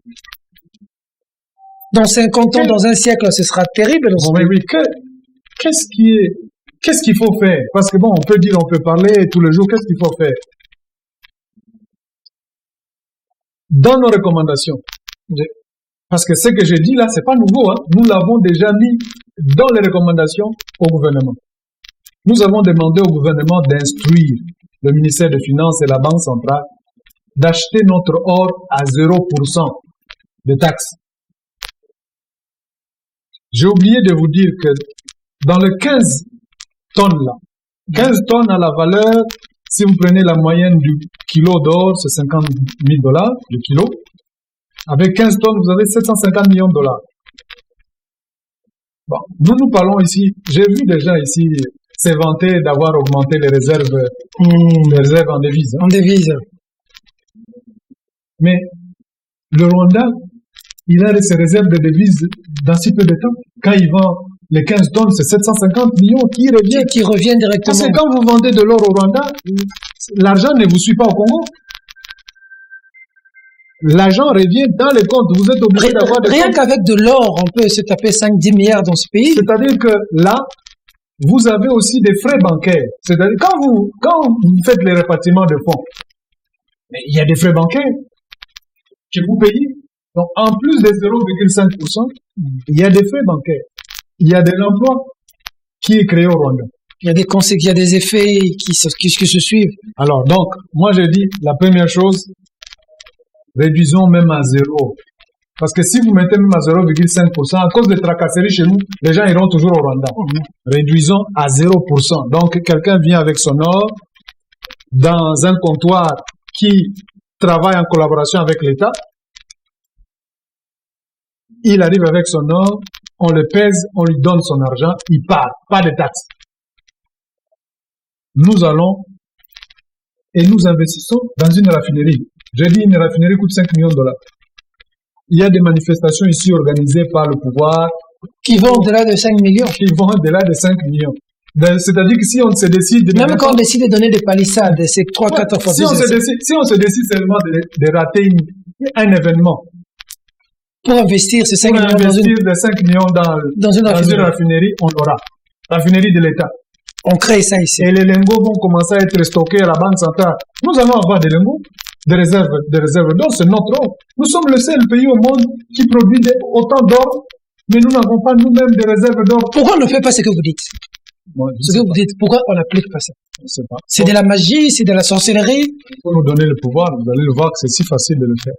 Dans 50 ans, dans un siècle, ce sera terrible. Bon, mais oui, qu'est-ce qu'il faut faire? Parce que bon, on peut parler tous les jours, qu'est-ce qu'il faut faire? Dans nos recommandations, parce que ce que je dis là, c'est pas nouveau, hein. Nous l'avons déjà mis dans les recommandations au gouvernement. Nous avons demandé au gouvernement d'instruire le ministère des Finances et la Banque centrale d'acheter notre or à 0% de taxes. J'ai oublié de vous dire que dans les 15 tonnes là, 15 tonnes à la valeur, si vous prenez la moyenne du kilo d'or, c'est 50 000 $ le kilo. Avec 15 tonnes, vous avez 750 millions de $. Bon, nous parlons ici, j'ai vu des gens ici s'est vanté d'avoir augmenté les réserves en devises. En devises. Mais le Rwanda, il a ses réserves de devises dans si peu de temps. Quand il vend les 15 tonnes, c'est 750 millions qui reviennent. Qui reviennent directement. Parce que quand vous vendez de l'or au Rwanda, l'argent ne vous suit pas au Congo. L'argent revient dans les comptes. Vous êtes obligé d'avoir des Rien comptes. qu'avec de l'or, on peut se taper 5-10 milliards dans ce pays. C'est-à-dire que là, vous avez aussi des frais bancaires. C'est-à-dire quand vous faites les répartiments de fonds, mais il y a des frais bancaires que vous payez. Donc, en plus des 0,5%, il y a des frais bancaires. Il y a de l'emploi qui est créé au Rwanda. Il y a des conséquences, il y a des effets qui se suivent. Alors, donc, moi, je dis, la première chose, réduisons même à 0. Parce que si vous mettez même à 0,5%, à cause des tracasseries chez nous, les gens iront toujours au Rwanda. Réduisons à 0%. Donc, quelqu'un vient avec son or dans un comptoir qui travaille en collaboration avec l'État. Il arrive avec son or, on le pèse, on lui donne son argent, il part, pas de taxes. Nous allons et nous investissons dans une raffinerie. J'ai dit une raffinerie coûte 5 millions de $. Il y a des manifestations ici organisées par le pouvoir. Qui vont au-delà de 5 millions. Qui vont au-delà de 5 millions. C'est-à-dire que si on se décide... Même quand on décide de donner des palissades, c'est 3-4 fois si on se décide seulement de rater un événement, pour investir ces 5 pour millions investir de 5 millions dans une raffinerie, on l'aura. Raffinerie de l'État. On crée ça ici. Et les lingots vont commencer à être stockés à la Banque centrale. Nous allons avoir des lingots, des réserves d'or, c'est notre or. Nous sommes le seul pays au monde qui produit autant d'or, mais nous n'avons pas nous-mêmes des réserves d'or. Pourquoi on ne fait pas ce que vous dites? Ce que vous dites, pourquoi on n'applique pas ça? C'est de la magie, c'est de la sorcellerie. Il faut nous donner le pouvoir, vous allez le voir que c'est si facile de le faire.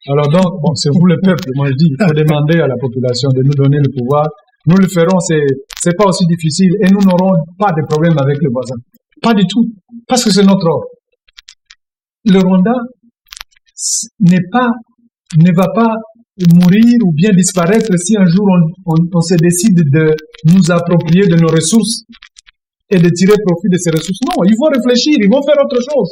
Alors donc, bon, c'est vous le peuple, moi je dis, il faut demander à la population de nous donner le pouvoir. Nous le ferons, c'est pas aussi difficile et nous n'aurons pas de problème avec les voisins. Pas du tout. Parce que c'est notre or. Le Rwanda ne va pas mourir ou bien disparaître si un jour on se décide de nous approprier de nos ressources et de tirer profit de ces ressources. Non, ils vont réfléchir, ils vont faire autre chose.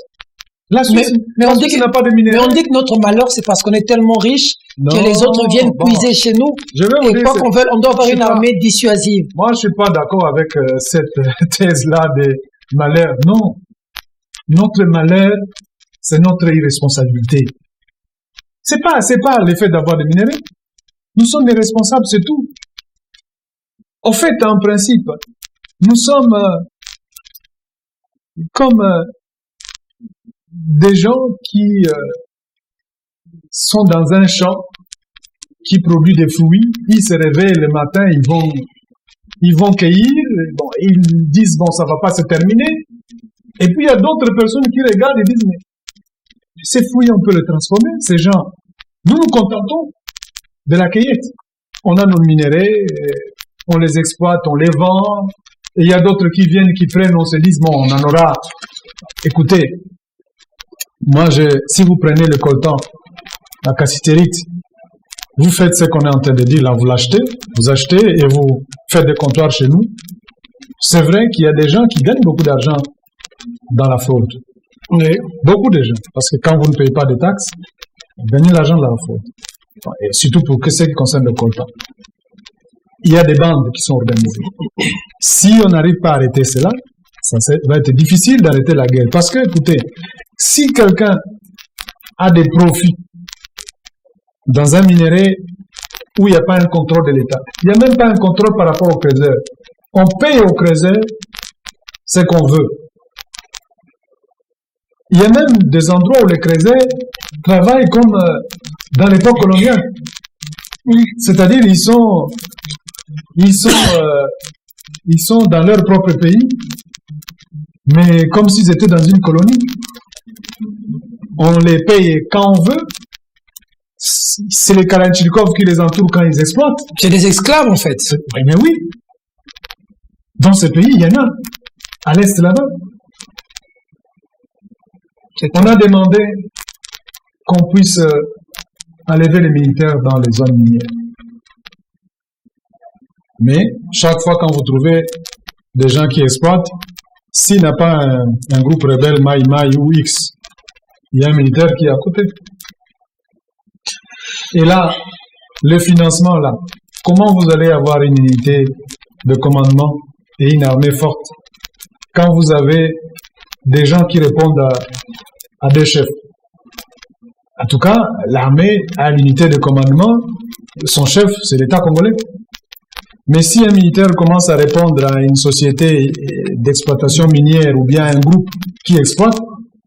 La Suisse, mais on dit n'a pas de minerais. Mais on dit que notre malheur, c'est parce qu'on est tellement riche que les autres viennent puiser chez nous. Et quoi qu'on veuille, on doit avoir une armée dissuasive. Moi, je suis pas d'accord avec cette thèse-là des malheurs. Non. Notre malheur, c'est notre irresponsabilité. C'est pas l'effet d'avoir des minerais. Nous sommes les responsables, c'est tout. En fait, en principe, nous sommes comme des gens qui sont dans un champ qui produit des fruits. Ils se réveillent le matin, ils vont cueillir. Bon, ils disent bon, ça va pas se terminer. Et puis il y a d'autres personnes qui regardent et disent mais ces fruits on peut les transformer. Ces gens, nous nous contentons de la cueillette. On a nos minerais, on les exploite, on les vend. Et il y a d'autres qui viennent, qui prennent, on se dit bon, on en aura. Écoutez. Moi, si vous prenez le coltan, la cassitérite, vous faites ce qu'on est en train de dire là, vous achetez et vous faites des comptoirs chez nous. C'est vrai qu'il y a des gens qui gagnent beaucoup d'argent dans la fraude. Oui. Beaucoup de gens. Parce que quand vous ne payez pas de taxes, vous gagnez l'argent de la fraude. Et surtout pour ce qui concerne le coltan. Il y a des bandes qui sont organisées. Si on n'arrive pas à arrêter cela, ça va être difficile d'arrêter la guerre. Parce que, écoutez, si quelqu'un a des profits dans un minerai où il n'y a pas un contrôle de l'État, il n'y a même pas un contrôle par rapport aux créateurs. On paye aux créateurs ce qu'on veut. Il y a même des endroits où les créateurs travaillent comme dans l'époque coloniale. C'est-à-dire ils sont dans leur propre pays, mais comme s'ils étaient dans une colonie. On les paye quand on veut. C'est les Kalanchnikov qui les entourent quand ils exploitent. C'est des esclaves, en fait. Mais oui. Dans ce pays, il y en a. À l'Est, là-bas. On a demandé qu'on puisse enlever les militaires dans les zones minières. Mais, chaque fois quand vous trouvez des gens qui exploitent, s'il n'y a pas un groupe rebelle, Maï ou X, il y a un militaire qui est à côté. Et là, le financement, là, comment vous allez avoir une unité de commandement et une armée forte quand vous avez des gens qui répondent à des chefs? En tout cas, l'armée a l'unité de commandement, son chef, c'est l'État congolais. Mais si un militaire commence à répondre à une société d'exploitation minière ou bien un groupe qui exploite,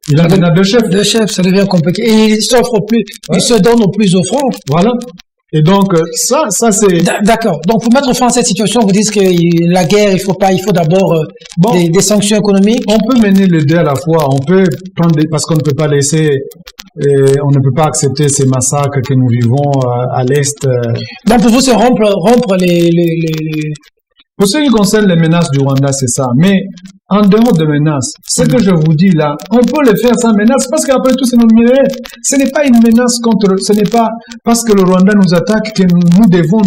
il a deux chefs. Deux chefs, ça devient compliqué. Et il s'offre plus, il se donne au plus offrant. Voilà. Et donc, ça c'est... D'accord. Donc, pour mettre fin à cette situation, vous dites que la guerre, il faut d'abord des sanctions économiques. On peut mener les deux à la fois. On peut prendre parce qu'on ne peut pas laisser, on ne peut pas accepter ces massacres que nous vivons à l'Est. Donc, pour vous, c'est rompre les... Pour ce qui concerne les menaces du Rwanda, c'est ça. Mais en dehors de menaces, ce que je vous dis là, on peut le faire sans menace parce qu'après tout, c'est nos minerais. Ce n'est pas une menace ce n'est pas parce que le Rwanda nous attaque que nous devons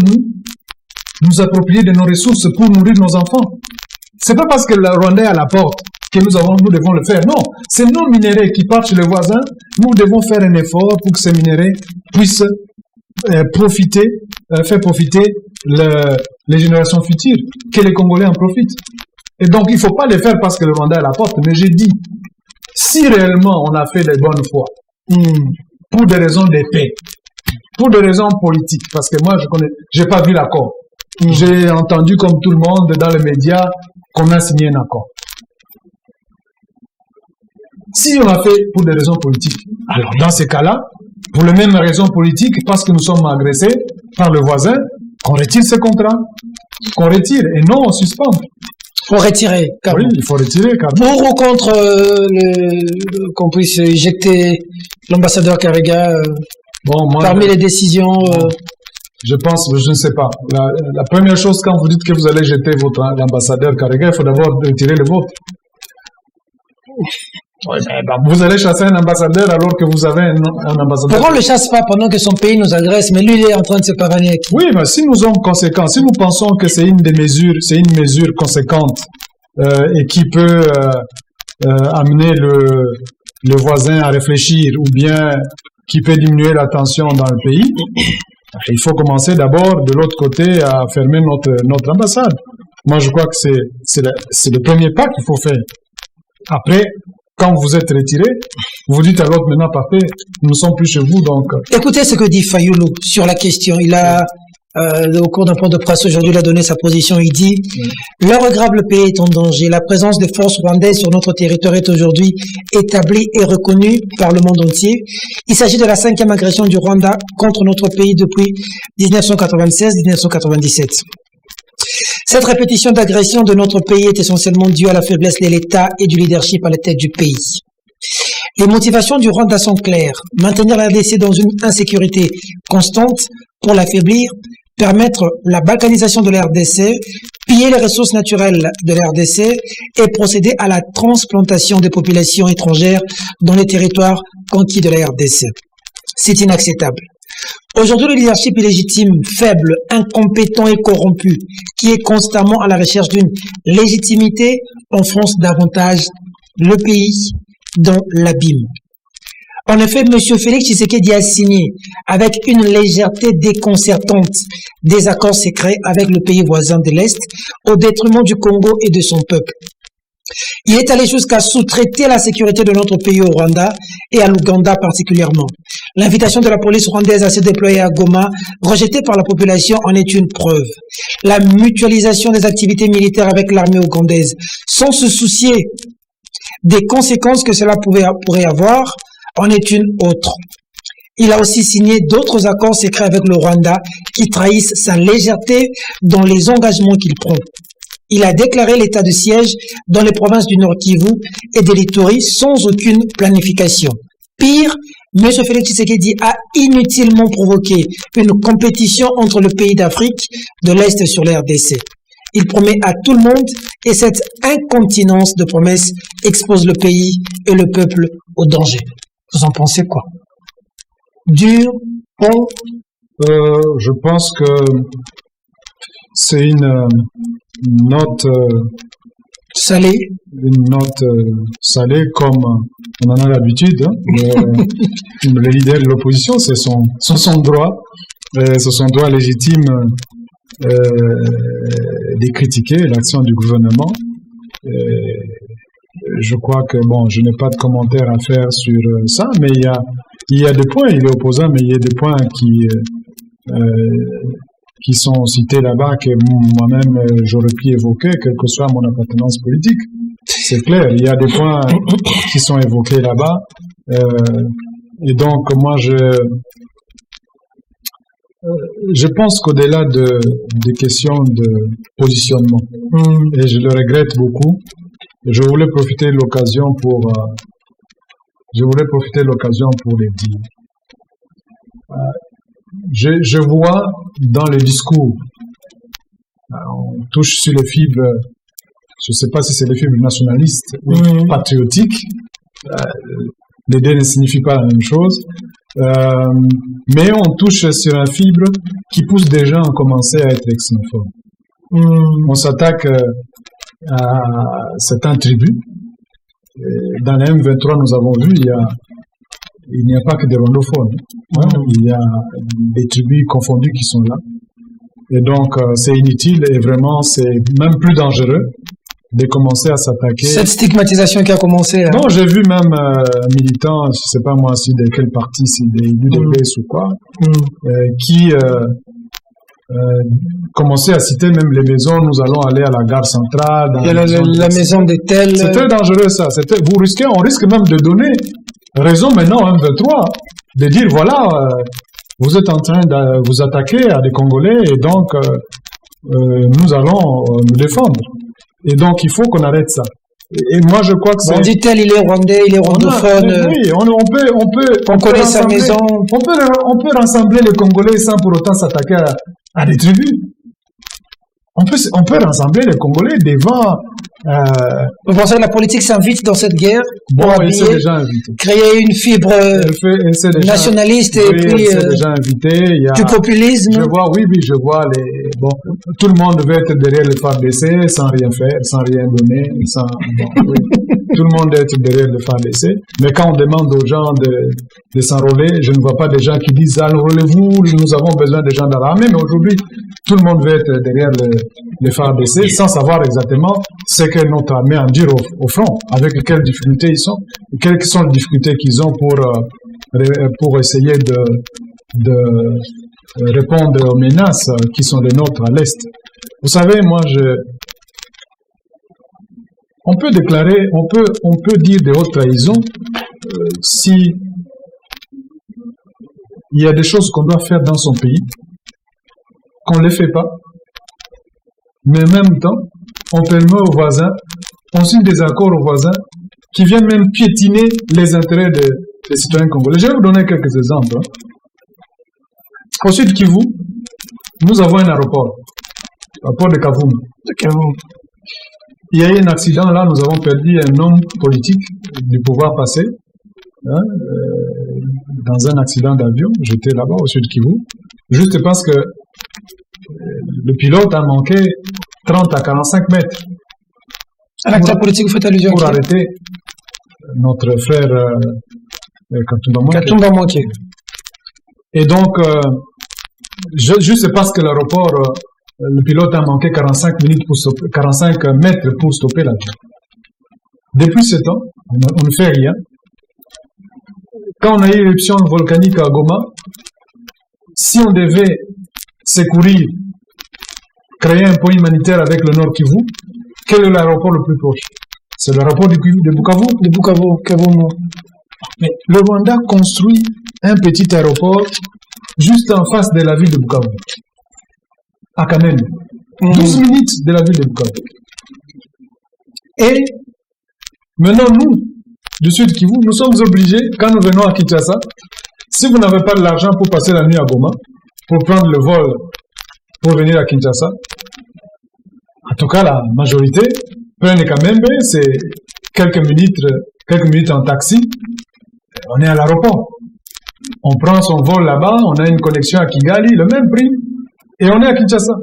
nous approprier de nos ressources pour nourrir nos enfants. C'est pas parce que le Rwanda est à la porte que nous devons le faire. Non, c'est nos minerais qui partent chez les voisins. Nous devons faire un effort pour que ces minerais puissent faire profiter les générations futures, que les Congolais en profitent. Et donc, il ne faut pas le faire parce que le Rwanda est à la porte. Mais j'ai dit, si réellement on a fait de bonne foi, pour des raisons de paix, pour des raisons politiques, parce que moi, j'ai pas vu l'accord. J'ai entendu, comme tout le monde, dans les médias, qu'on a signé un accord. Si on a fait pour des raisons politiques, alors dans ces cas-là, pour les mêmes raisons politiques, parce que nous sommes agressés par le voisin, qu'on retire ce contrat, qu'on retire, et non on suspend. Il faut retirer. Oui, il faut retirer. Pour ou contre qu'on puisse éjecter l'ambassadeur Karega parmi les décisions Je pense, je ne sais pas. La première chose, quand vous dites que vous allez jeter l'ambassadeur Karega, il faut d'abord retirer le vôtre. Ouais, vous allez chasser un ambassadeur alors que vous avez un ambassadeur. Pourquoi on ne le chasse pas pendant que son pays nous agresse, mais lui il est en train de se pavaner avec? Oui, mais si nous sommes conséquents, si nous pensons que c'est une mesure conséquente et qui peut amener le voisin à réfléchir ou bien qui peut diminuer la tension dans le pays, il faut commencer d'abord de l'autre côté à fermer notre ambassade. Moi, je crois que c'est le premier pas qu'il faut faire. Après, quand vous êtes retiré, vous dites à l'autre maintenant, partez, nous ne sommes plus chez vous, donc... Écoutez ce que dit Fayulu sur la question. Il a, au cours d'un point de presse aujourd'hui, il a donné sa position. Il dit « L'heure grave, le pays est en danger. La présence des forces rwandaises sur notre territoire est aujourd'hui établie et reconnue par le monde entier. Il s'agit de la 5e agression du Rwanda contre notre pays depuis 1996-1997. Cette répétition d'agression de notre pays est essentiellement due à la faiblesse de l'État et du leadership à la tête du pays. Les motivations du Rwanda sont claires. Maintenir la RDC dans une insécurité constante pour l'affaiblir, permettre la balkanisation de la RDC, piller les ressources naturelles de la RDC et procéder à la transplantation des populations étrangères dans les territoires conquis de la RDC. C'est inacceptable. Aujourd'hui, le leadership illégitime, faible, incompétent et corrompu, qui est constamment à la recherche d'une légitimité, enfonce davantage le pays dans l'abîme. En effet, M. Félix Tshisekedi a signé avec une légèreté déconcertante des accords secrets avec le pays voisin de l'Est au détriment du Congo et de son peuple. Il est allé jusqu'à sous-traiter la sécurité de notre pays au Rwanda et à l'Ouganda particulièrement. L'invitation de la police rwandaise à se déployer à Goma, rejetée par la population, en est une preuve. La mutualisation des activités militaires avec l'armée ougandaise, sans se soucier des conséquences que cela pourrait avoir, en est une autre. Il a aussi signé d'autres accords secrets avec le Rwanda qui trahissent sa légèreté dans les engagements qu'il prend. Il a déclaré l'état de siège dans les provinces du Nord Kivu et de l'Ituri sans aucune planification. Pire, M. Félix Tshisekedi a inutilement provoqué une compétition entre le pays d'Afrique de l'Est sur la RDC. Il promet à tout le monde et cette incontinence de promesses expose le pays et le peuple au danger. Vous en pensez quoi? Dur, bon? Je pense que c'est une note salée. Une note salée comme on en a l'habitude. Le leader de l'opposition, c'est son droit légitime de critiquer l'action du gouvernement. Je crois que, bon, je n'ai pas de commentaire à faire sur ça, mais il y a des points, il est opposant, mais il y a des points qui sont cités là-bas que moi-même j'aurais pu évoquer, quelle que soit mon appartenance politique. C'est clair, il y a des points qui sont évoqués là-bas. Et donc, moi, je pense qu'au-delà des questions de positionnement, et je le regrette beaucoup, je voulais profiter de l'occasion pour les dire. Je vois dans les discours, on touche sur les fibres, je ne sais pas si c'est les fibres nationalistes ou patriotiques, les deux ne signifient pas la même chose, mais on touche sur un fibre qui pousse des gens à commencer à être xénophobes. On s'attaque à certains tribus. Dans la M23, nous avons vu, il n'y a pas que des rwandophones. Il y a des tribus confondues qui sont là. Et donc, c'est inutile et vraiment, c'est même plus dangereux de commencer à s'attaquer. Cette stigmatisation qui a commencé. Hein. Non, j'ai vu même militants, je ne sais pas moi si de quel parti, si des UDPS ou quoi, qui commençaient à citer même les maisons, nous allons aller à la gare centrale. Il y a la maison des tels. C'est très dangereux ça. On risque même de donner raison maintenant à M23, de dire voilà, vous êtes en train de vous attaquer à des Congolais et donc nous allons nous défendre. Et donc il faut qu'on arrête ça. Et moi je crois que c'est... On dit tel, il est rwandais, il est rwandophone. Oui, on connaît sa maison. On peut rassembler les Congolais sans pour autant s'attaquer à des tribus. On peut rassembler les Congolais devant... Vous pensez que la politique s'invite dans cette guerre pour créer une fibre nationaliste et puis déjà invité, du populisme? Je vois tout le monde veut être derrière le FARDC sans rien faire, sans rien donner, tout le monde veut être derrière le FARDC, mais quand on demande aux gens de s'enrôler, je ne vois pas des gens qui disent enrôlez-vous, nous avons besoin des gens dans l'armée, mais aujourd'hui tout le monde veut être derrière le FARDC sans savoir exactement ce que notre armée endure au front, avec quelles difficultés ils sont, quelles sont les difficultés qu'ils ont pour essayer de répondre aux menaces qui sont les nôtres à l'Est. Vous savez, moi, on peut déclarer, on peut dire de haute trahison si il y a des choses qu'on doit faire dans son pays, qu'on ne les fait pas, mais en même temps, on permet aux voisins, on signe des accords aux voisins qui viennent même piétiner les intérêts des citoyens congolais. Je vais vous donner quelques exemples. Au sud Kivu, nous avons un aéroport de Kavumu. Il y a eu un accident là, nous avons perdu un homme politique du pouvoir passé, dans un accident d'avion. J'étais là-bas au Sud Kivu, juste parce que le pilote a manqué 30 à 45 mètres. Un acteur politique, vous faites allusion pour arrêter notre frère Katumba Mwanke. Et donc, juste parce que l'aéroport, le pilote a manqué 45 mètres pour stopper l'avion. Depuis ce temps, on ne fait rien. Quand on a eu l'éruption volcanique à Goma, si on devait secourir, créer un point humanitaire avec le Nord Kivu, quel est l'aéroport le plus proche? C'est l'aéroport de Bukavu? De Bukavu, Kavumu. Mais le Rwanda construit un petit aéroport juste en face de la ville de Bukavu, à Kamembe. 12 minutes de la ville de Bukavu. Et maintenant, nous, du Sud Kivu, nous sommes obligés, quand nous venons à Kinshasa, si vous n'avez pas de l'argent pour passer la nuit à Goma, pour prendre le vol pour venir à Kinshasa, en tout cas, la majorité prennent Kamembe, c'est quelques minutes en taxi, on est à l'aéroport. On prend son vol là-bas, on a une connexion à Kigali, le même prix, et on est à Kinshasa.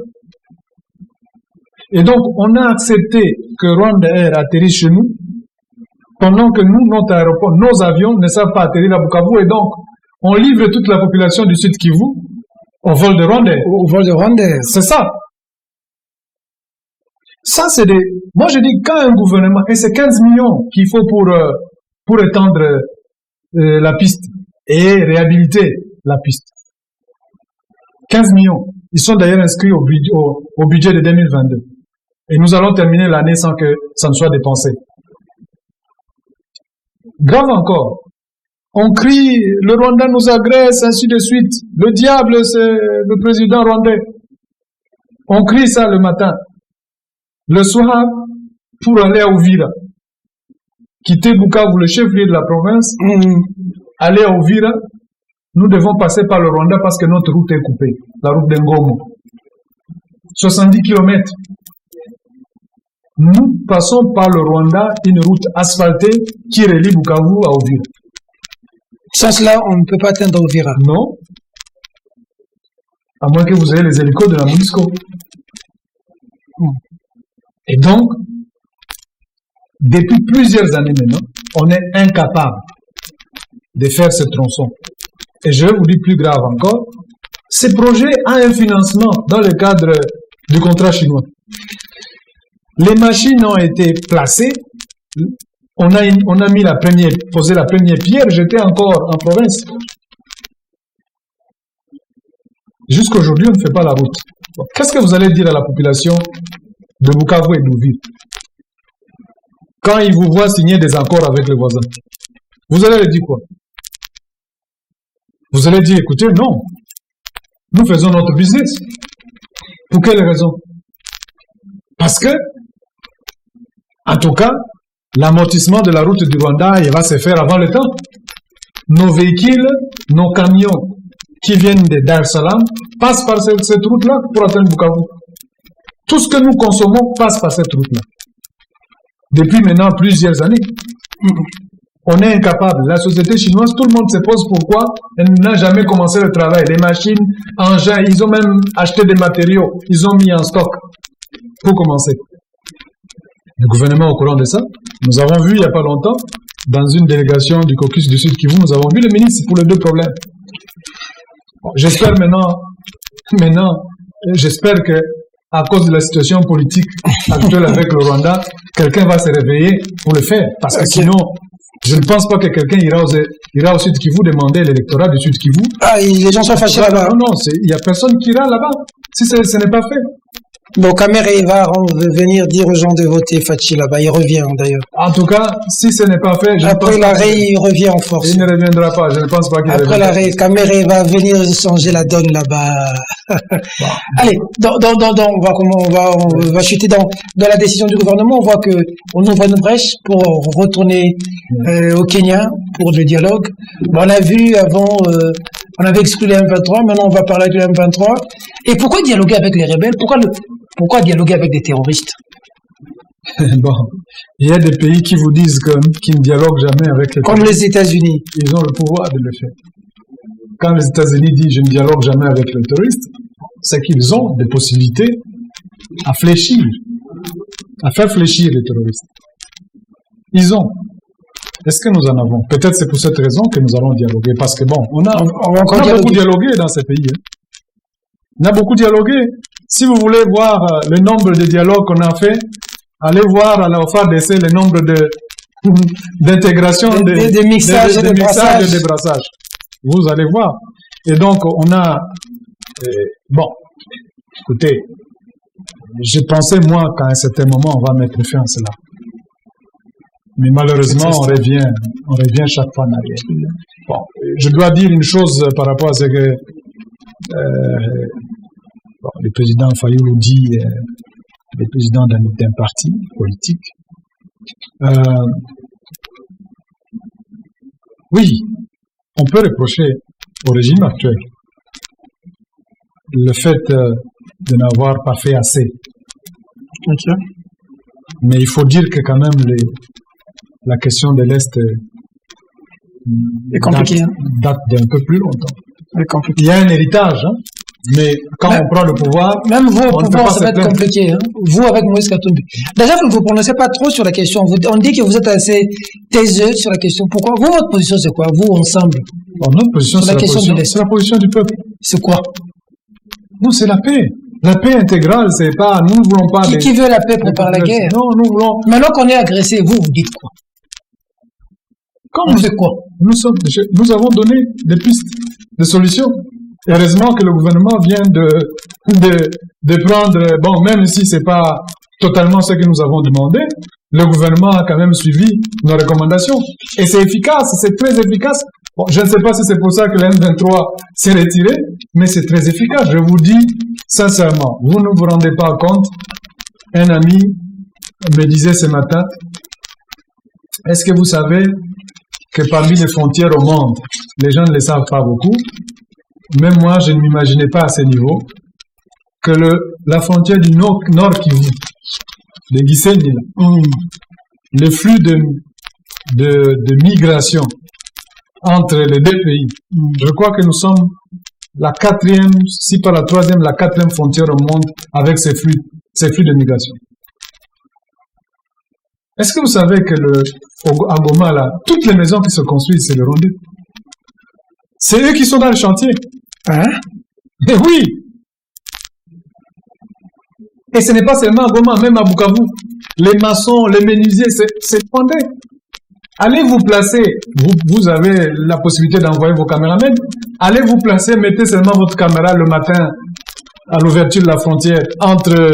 Et donc, on a accepté que Rwanda Air atterrisse chez nous, pendant que nous, notre aéroport, nos avions ne savent pas atterrir à Bukavu, et donc, on livre toute la population du Sud Kivu au vol de Rwanda Air. Au vol de Rwanda Air. C'est ça. Ça, c'est des... Moi, je dis, quand un gouvernement... Et c'est 15 millions qu'il faut pour étendre la piste et réhabiliter la piste. 15 millions. Ils sont d'ailleurs inscrits au budget de 2022. Et nous allons terminer l'année sans que ça ne soit dépensé. Grave encore. On crie, le Rwanda nous agresse, ainsi de suite. Le diable, c'est le président rwandais. On crie ça le matin. Le soir, pour aller à Uvira, quitter Bukavu, le chef-lieu de la province, aller à Uvira, nous devons passer par le Rwanda parce que notre route est coupée, la route d'Ngomo. 70 km. Nous passons par le Rwanda, une route asphaltée qui relie Bukavu à Uvira. Sans cela, on ne peut pas atteindre Uvira. Non. À moins que vous ayez les hélicos de la MONUSCO. Et donc, depuis plusieurs années maintenant, on est incapable de faire ce tronçon. Et je vais vous dire plus grave encore, ce projet a un financement dans le cadre du contrat chinois. Les machines ont été placées, on a mis posé la première pierre, j'étais encore en province. Jusqu'aujourd'hui, on ne fait pas la route. Qu'est-ce que vous allez dire à la population de Bukavu et d'Uvira quand ils vous voient signer des accords avec les voisins? Vous allez leur dire quoi? Vous allez dire, écoutez, non, nous faisons notre business. Pour quelle raison? Parce que, en tout cas, l'amortissement de la route du Rwanda, il va se faire avant le temps. Nos véhicules, nos camions qui viennent de Dar es Salaam passent par cette route-là pour atteindre Bukavu. Tout ce que nous consommons passe par cette route-là. Depuis maintenant plusieurs années. On est incapable. La société chinoise, tout le monde se pose pourquoi elle n'a jamais commencé le travail. Les machines, engins, ils ont même acheté des matériaux. Ils ont mis en stock pour commencer. Le gouvernement est au courant de ça. Nous avons vu il n'y a pas longtemps, dans une délégation du caucus du Sud Kivu, nous avons vu le ministre pour les deux problèmes. Bon, j'espère j'espère que à cause de la situation politique actuelle avec le Rwanda, quelqu'un va se réveiller pour le faire. Parce que sinon, je ne pense pas que quelqu'un ira au Sud Kivu demander l'électorat du Sud Kivu. Ah, les gens sont fâchés là-bas. Non, il n'y a personne qui ira là-bas si ce n'est pas fait. Bon, Kamere, il va venir dire aux gens de voter Fachi là-bas. Il revient d'ailleurs. En tout cas, si ce n'est pas fait... Après l'arrêt, il revient en force. Il ne reviendra pas. Je ne pense pas qu'il reviendra. Après l'arrêt, Kamere va venir changer la donne là-bas. Bon. Allez, on va chuter dans la décision du gouvernement. On voit que on ouvre une brèche pour retourner au Kenya pour le dialogue. Bon, on a vu avant, on avait exclu les M23. Maintenant, on va parler du M23. Et pourquoi dialoguer avec les rebelles? Pourquoi dialoguer avec des terroristes? Bon, il y a des pays qui vous disent qu'ils ne dialoguent jamais avec les Comme les États-Unis. Ils ont le pouvoir de le faire. Quand les États-Unis disent je ne dialogue jamais avec les terroristes, c'est qu'ils ont des possibilités à fléchir, à faire fléchir les terroristes. Ils ont. Est-ce que nous en avons? Peut-être c'est pour cette raison que nous allons dialoguer. Parce que bon, on a beaucoup dialogué dans ces pays. Hein. On a beaucoup dialogué. Si vous voulez voir le nombre de dialogues qu'on a fait, allez voir à la FARDC le nombre d'intégration, des mixages et des brassages. Vous allez voir. Et donc, on a... bon, écoutez, je pensais, moi, qu'à un certain moment, on va mettre fin à cela. Mais malheureusement, on revient chaque fois en arrière. Bon, je dois dire une chose par rapport à ce que le président Fayoulou dit, le président d'un parti politique. Oui, on peut reprocher au régime actuel le fait de n'avoir pas fait assez. Okay. Mais il faut dire que quand même la question de l'Est date d'un peu plus longtemps. Il y a un héritage, hein, mais quand on prend le pouvoir... Même vous, au pouvoir, ça va être compliqué. Hein. Vous, avec Moïse Katumbi. Déjà, vous ne vous prononcez pas trop sur la question. On dit que vous êtes assez taiseux sur la question. Pourquoi? Vous, votre position, c'est quoi? Vous, ensemble? Bon, notre position, c'est la position du peuple. C'est quoi? Non, c'est la paix. La paix intégrale, c'est pas... Nous ne voulons pas... Qui veut la paix prépare la guerre? Non, nous voulons... Maintenant qu'on est agressé, vous dites quoi? On fait quoi? Nous avons donné des pistes de solutions. Heureusement que le gouvernement vient de prendre, bon, même si c'est pas totalement ce que nous avons demandé, le gouvernement a quand même suivi nos recommandations. Et c'est efficace, c'est très efficace. Bon, je ne sais pas si c'est pour ça que le M23 s'est retiré, mais c'est très efficace. Je vous dis sincèrement, vous ne vous rendez pas compte. Un ami me disait ce matin, est-ce que vous savez que parmi les frontières au monde, les gens ne le savent pas beaucoup, même moi, je ne m'imaginais pas à ce niveau, que la frontière du Nord Kivu, de Gisenyi, le flux de migration entre les deux pays, je crois que nous sommes la quatrième, si pas la troisième, la quatrième frontière au monde avec ces flux de migration. Est-ce que vous savez que à Goma, là, toutes les maisons qui se construisent, c'est le Rwandais? C'est eux qui sont dans le chantier. Hein? Et oui! Et ce n'est pas seulement à Goma, même à Bukavu. Les maçons, les menuisiers, c'est Rwandais. Allez vous placer, vous avez la possibilité d'envoyer vos caméramans, allez vous placer, mettez seulement votre caméra le matin à l'ouverture de la frontière entre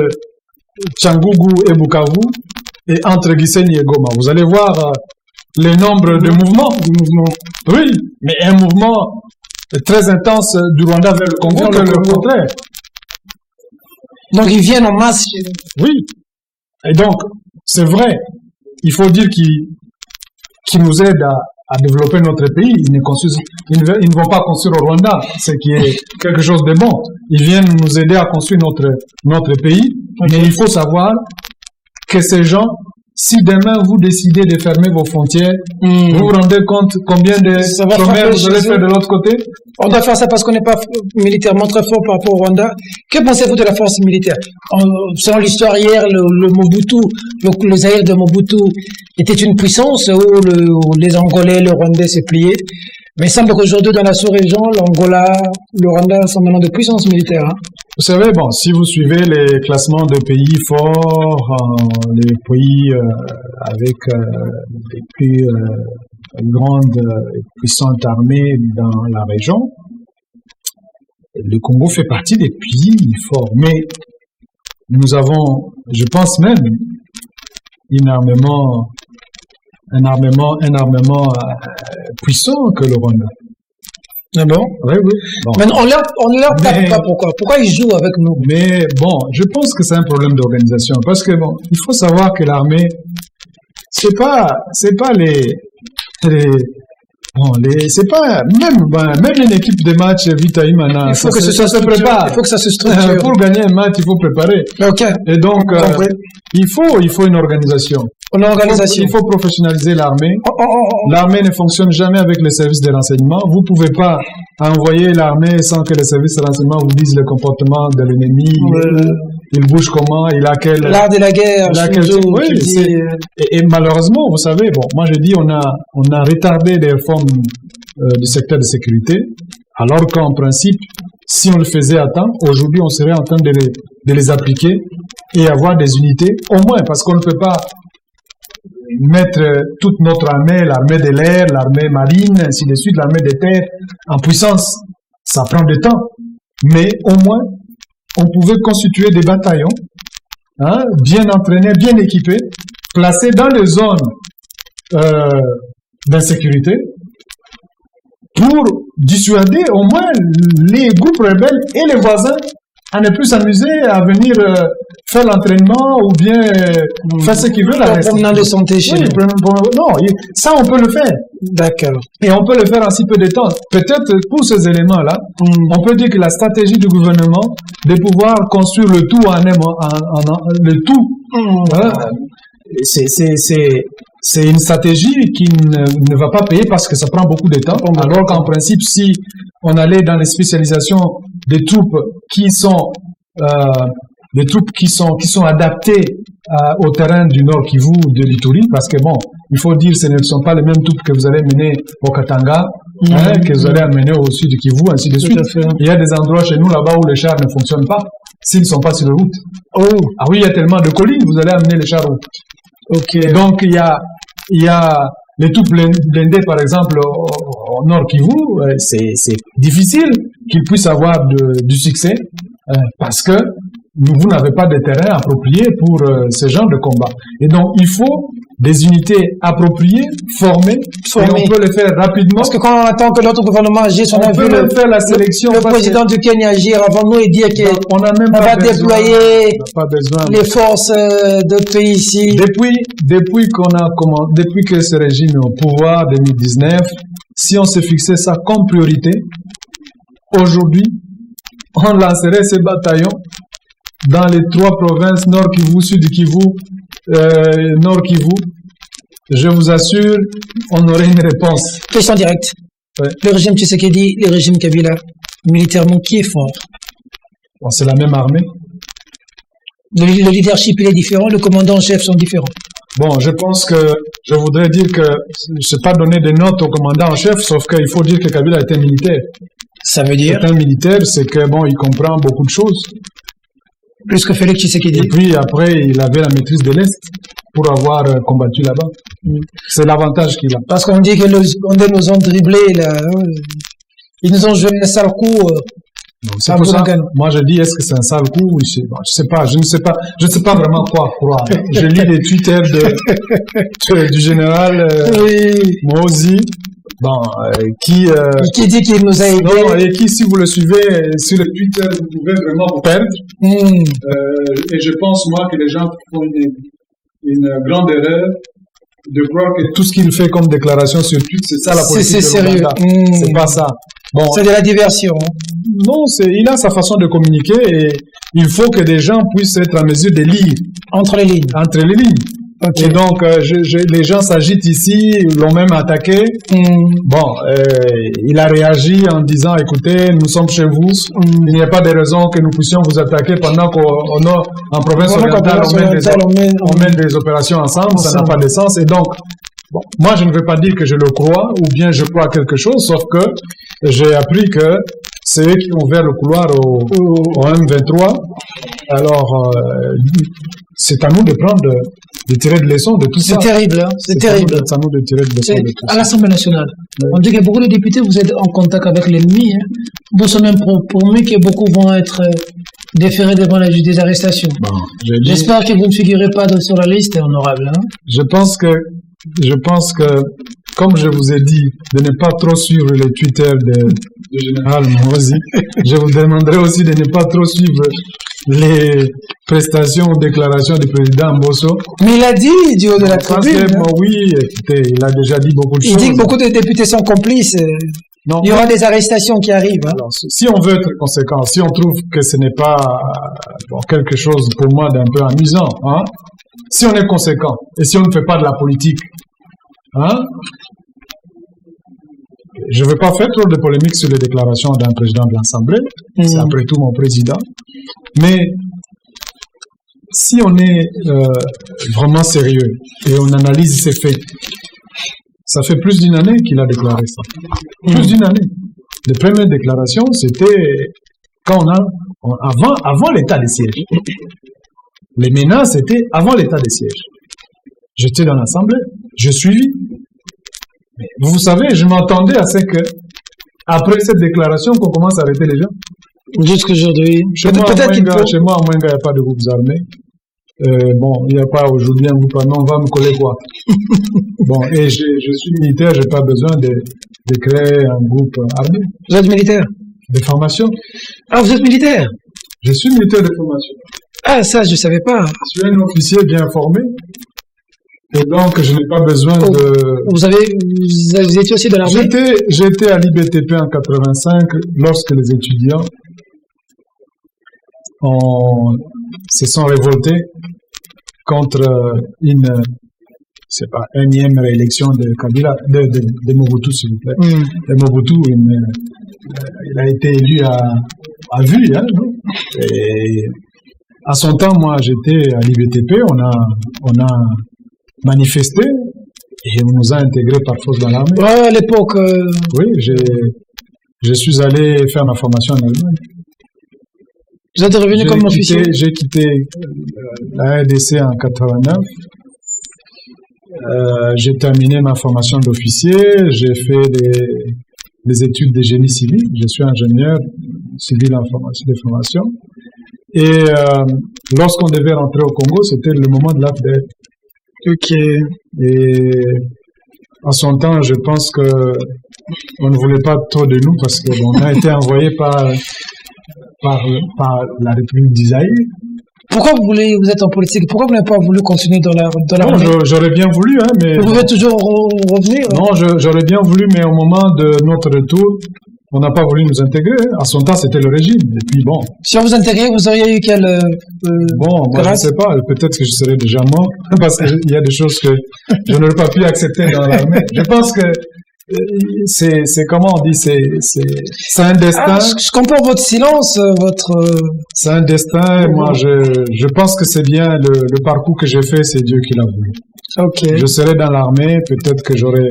Tchangougou et Bukavu, et entre Gisenyi et Goma. Vous allez voir le nombre de mouvements. Oui, mais un mouvement très intense du Rwanda vers le Congo que le contraire. Donc ils viennent en masse. Oui. Et donc, c'est vrai, il faut dire qu'ils nous aident à développer notre pays. Ils ne vont pas construire au Rwanda, ce qui est quelque chose de bon. Ils viennent nous aider à construire notre pays. Mais il faut savoir que ces gens, si demain vous décidez de fermer vos frontières, vous vous rendez compte combien de chômeurs vous allez faire de l'autre côté? On doit faire ça parce qu'on n'est pas militairement très fort par rapport au Rwanda. Que pensez-vous de la force militaire? Selon l'histoire hier, le Mobutu, le Zaïre de Mobutu était une puissance où les Angolais, le Rwandais s'est plié. Mais il semble qu'aujourd'hui, dans la sous-région, l'Angola, le Rwanda sont maintenant de puissance militaire. Hein. Vous savez, bon, si vous suivez les classements de pays forts, les pays avec les plus grandes et puissantes armées dans la région, le Congo fait partie des pays forts. Mais nous avons, je pense même, un armement puissant que le Rwanda. Ah bon? Oui, oui. Bon. Mais on leur tape pas pourquoi? Pourquoi ils jouent avec nous? Mais bon, je pense que c'est un problème d'organisation. Parce que bon, il faut savoir que l'armée, c'est pas Bon, c'est pas même une équipe de match Vitaïmana. Il faut que ça se prépare. Il faut que ça se structure. Pour gagner un match, il faut préparer. Ok. Et donc, il faut une organisation. Il faut professionnaliser l'armée. L'armée ne fonctionne jamais avec les services de renseignement. Vous pouvez pas envoyer l'armée sans que les services de renseignement vous disent le comportement de l'ennemi. Il bouge comment, il a quel... L'art de la guerre. Et malheureusement, vous savez, bon, moi j'ai dit on a retardé les réformes du secteur de sécurité, alors qu'en principe, si on le faisait à temps, aujourd'hui on serait en train de les appliquer et avoir des unités, au moins, parce qu'on ne peut pas mettre toute notre armée, l'armée de l'air, l'armée marine, ainsi de suite, l'armée de terre, en puissance. Ça prend du temps. Mais au moins, on pouvait constituer des bataillons, bien entraînés, bien équipés, placés dans les zones d'insécurité, pour dissuader au moins les groupes rebelles et les voisins à ne plus s'amuser à venir faire l'entraînement ou bien faire ce qu'ils veulent. Promenade de santé chez nous. Non, ça on peut le faire. D'accord. Et on peut le faire en si peu de temps. Peut-être pour ces éléments-là, on peut dire que la stratégie du gouvernement de pouvoir construire le tout le tout, c'est une stratégie qui ne va pas payer parce que ça prend beaucoup de temps. Alors qu'en principe, si on allait dans les spécialisations des troupes qui sont adaptées au terrain du Nord Kivu ou de l'Ituri, parce que bon, il faut dire, ce ne sont pas les mêmes troupes que vous allez mener au Katanga, que vous allez amener au sud du Kivu, ainsi de suite. Il y a des endroits chez nous là-bas où les chars ne fonctionnent pas s'ils ne sont pas sur la route. Ah oui, il y a tellement de collines, vous allez amener les chars où? Okay. Donc il y a les troupes blindées par exemple au Nord Kivu, c'est difficile qu'ils puissent avoir du succès parce que vous n'avez pas de terrain approprié pour ce genre de combat. Et donc il faut des unités appropriées, formées. Et on peut le faire rapidement. Parce que quand on attend que notre gouvernement agisse, on a vu faire la sélection. Le président du Kenya agir avant nous et dire qu'on va déployer les forces d'autres pays ici. Depuis que ce régime est au pouvoir, 2019, si on se fixait ça comme priorité, aujourd'hui, on lancerait ces bataillons dans les 3 provinces, Nord Kivu, Sud Kivu, Nord Kivu. Je vous assure, on aurait une réponse. Question directe. Ouais. Le régime Tshisekedi, le régime Kabila, militairement, qui est fort? Bon, c'est la même armée. Le leadership, il est différent, le commandant en chef sont différents. Bon, je pense que je voudrais dire que je ne sais pas donner des notes au commandant en chef, sauf qu'il faut dire que Kabila était militaire. Ça veut dire? C'est un militaire, c'est que bon, il comprend beaucoup de choses. Plus que Félix Tshisekedi. Et puis après, il avait la maîtrise de l'Est pour avoir combattu là-bas. C'est l'avantage qu'il a. Parce qu'on dit que nous ont dribblés, là. Ils nous ont joué un sale coup. C'est pour ça, moi je dis, est-ce que c'est un sale coup? Je ne sais pas vraiment quoi croire. J'ai lu les Twitter du général Mozi. Bon, qui dit qu'il nous a aidés. Non, et qui, si vous le suivez sur le Twitter, vous pouvez vraiment vous perdre. Et je pense, moi, que les gens font une grande erreur de croire que tout ce qu'il fait comme déclaration sur Twitter, c'est ça la politique de sérieux. C'est pas ça. Bon, c'est de la diversion. Non, il a sa façon de communiquer et il faut que des gens puissent être en mesure de lire. Entre les lignes. Okay. Et donc, les gens s'agitent ici, l'ont même attaqué. Bon, il a réagi en disant, écoutez, nous sommes chez vous, il n'y a pas de raison que nous puissions vous attaquer pendant qu'en province orientale, on mène des opérations ensemble, ça n'a pas de sens. Et donc, bon, moi, je ne veux pas dire que je le crois, ou bien je crois quelque chose, sauf que j'ai appris que c'est eux qui ont ouvert le couloir au M23. Alors, c'est à nous de tirer des leçons de tout ça. C'est terrible, hein? C'est terrible. C'est à nous de tirer des leçons de tout ça. À l'Assemblée nationale, on dit que beaucoup de députés, vous êtes en contact avec l'ennemi. Hein? Vous sont même promis que beaucoup vont être déférés devant la justice des arrestations. Bon, j'espère que vous ne figurez pas sur la liste, honorable. Hein? Je pense que, comme je vous ai dit, de ne pas trop suivre les Twitter du général Mozi, je vous demanderai aussi de ne pas trop suivre les prestations ou déclarations du président Mbosso. Mais il a dit du haut de la tribune. Oui, écoutez, il a déjà dit beaucoup de choses. Il dit que beaucoup de députés sont complices. Non, il y aura des arrestations qui arrivent. Hein. Alors, si on veut être conséquent, si on trouve que ce n'est pas quelque chose pour moi d'un peu amusant, hein, si on est conséquent et si on ne fait pas de la politique, hein, je ne veux pas faire trop de polémique sur les déclarations d'un président de l'Assemblée, c'est après tout mon président, mais si on est vraiment sérieux et on analyse ces faits, ça fait plus d'une année qu'il a déclaré ça. Plus d'une année. Les premières déclarations, c'était quand avant l'état de siège. Les menaces, c'était avant l'état de siège. J'étais dans l'Assemblée, je suivis. Mais vous savez, je m'attendais à ce que, après cette déclaration, qu'on commence à arrêter les gens. Jusqu'aujourd'hui. Chez moi, à Mwenga, il n'y a pas de groupes armés. Bon, il n'y a pas aujourd'hui un groupe armé, on va me coller quoi. Bon, et je suis militaire, je n'ai pas besoin de créer un groupe armé. Vous êtes militaire? De formation. Ah, vous êtes militaire? Je suis militaire de formation. Ah, ça, je ne savais pas. Je suis un officier bien formé. Et donc, je n'ai pas besoin de... Vous étiez aussi de l'armée? J'étais à l'IBTP en 85, lorsque les étudiants se sont révoltés contre une, c'est pas, énième réélection de Kabila, de Mobutu, s'il vous plaît. De Mobutu, il a été élu à vue, hein, et à son temps, moi, j'étais à l'IBTP, on a manifesté, et on nous a intégrés par force dans l'armée. Ouais, à l'époque. Oui, je suis allé faire ma formation en Allemagne. Vous êtes revenu comme officier? J'ai quitté la RDC en 89. J'ai terminé ma formation d'officier. J'ai fait des études de génie civil. Je suis ingénieur civil en formation. Et lorsqu'on devait rentrer au Congo, c'était le moment de l'AFDEL. Ok. Et en son temps, je pense que on ne voulait pas trop de nous parce qu'on a été envoyé par la République d'Isaïe. Pourquoi vous êtes en politique? Pourquoi vous n'avez pas voulu continuer dans l'armée? Non, j'aurais bien voulu, hein, mais... Vous pouvez toujours revenir? Non, j'aurais bien voulu, mais au moment de notre retour, on n'a pas voulu nous intégrer. À son temps, c'était le régime. Et puis bon... Si on vous intégrait, vous auriez eu quel... bon, moi, je ne sais pas. Peut-être que je serais déjà mort, parce qu'il y a des choses que je n'aurais pas pu accepter dans l'armée. Je pense que c'est comment on dit, c'est un destin. Ah, je comprends votre silence, c'est un destin. Moi, je pense que c'est bien le parcours que j'ai fait, c'est Dieu qui l'a voulu. Ok. Je serais dans l'armée, peut-être que j'aurais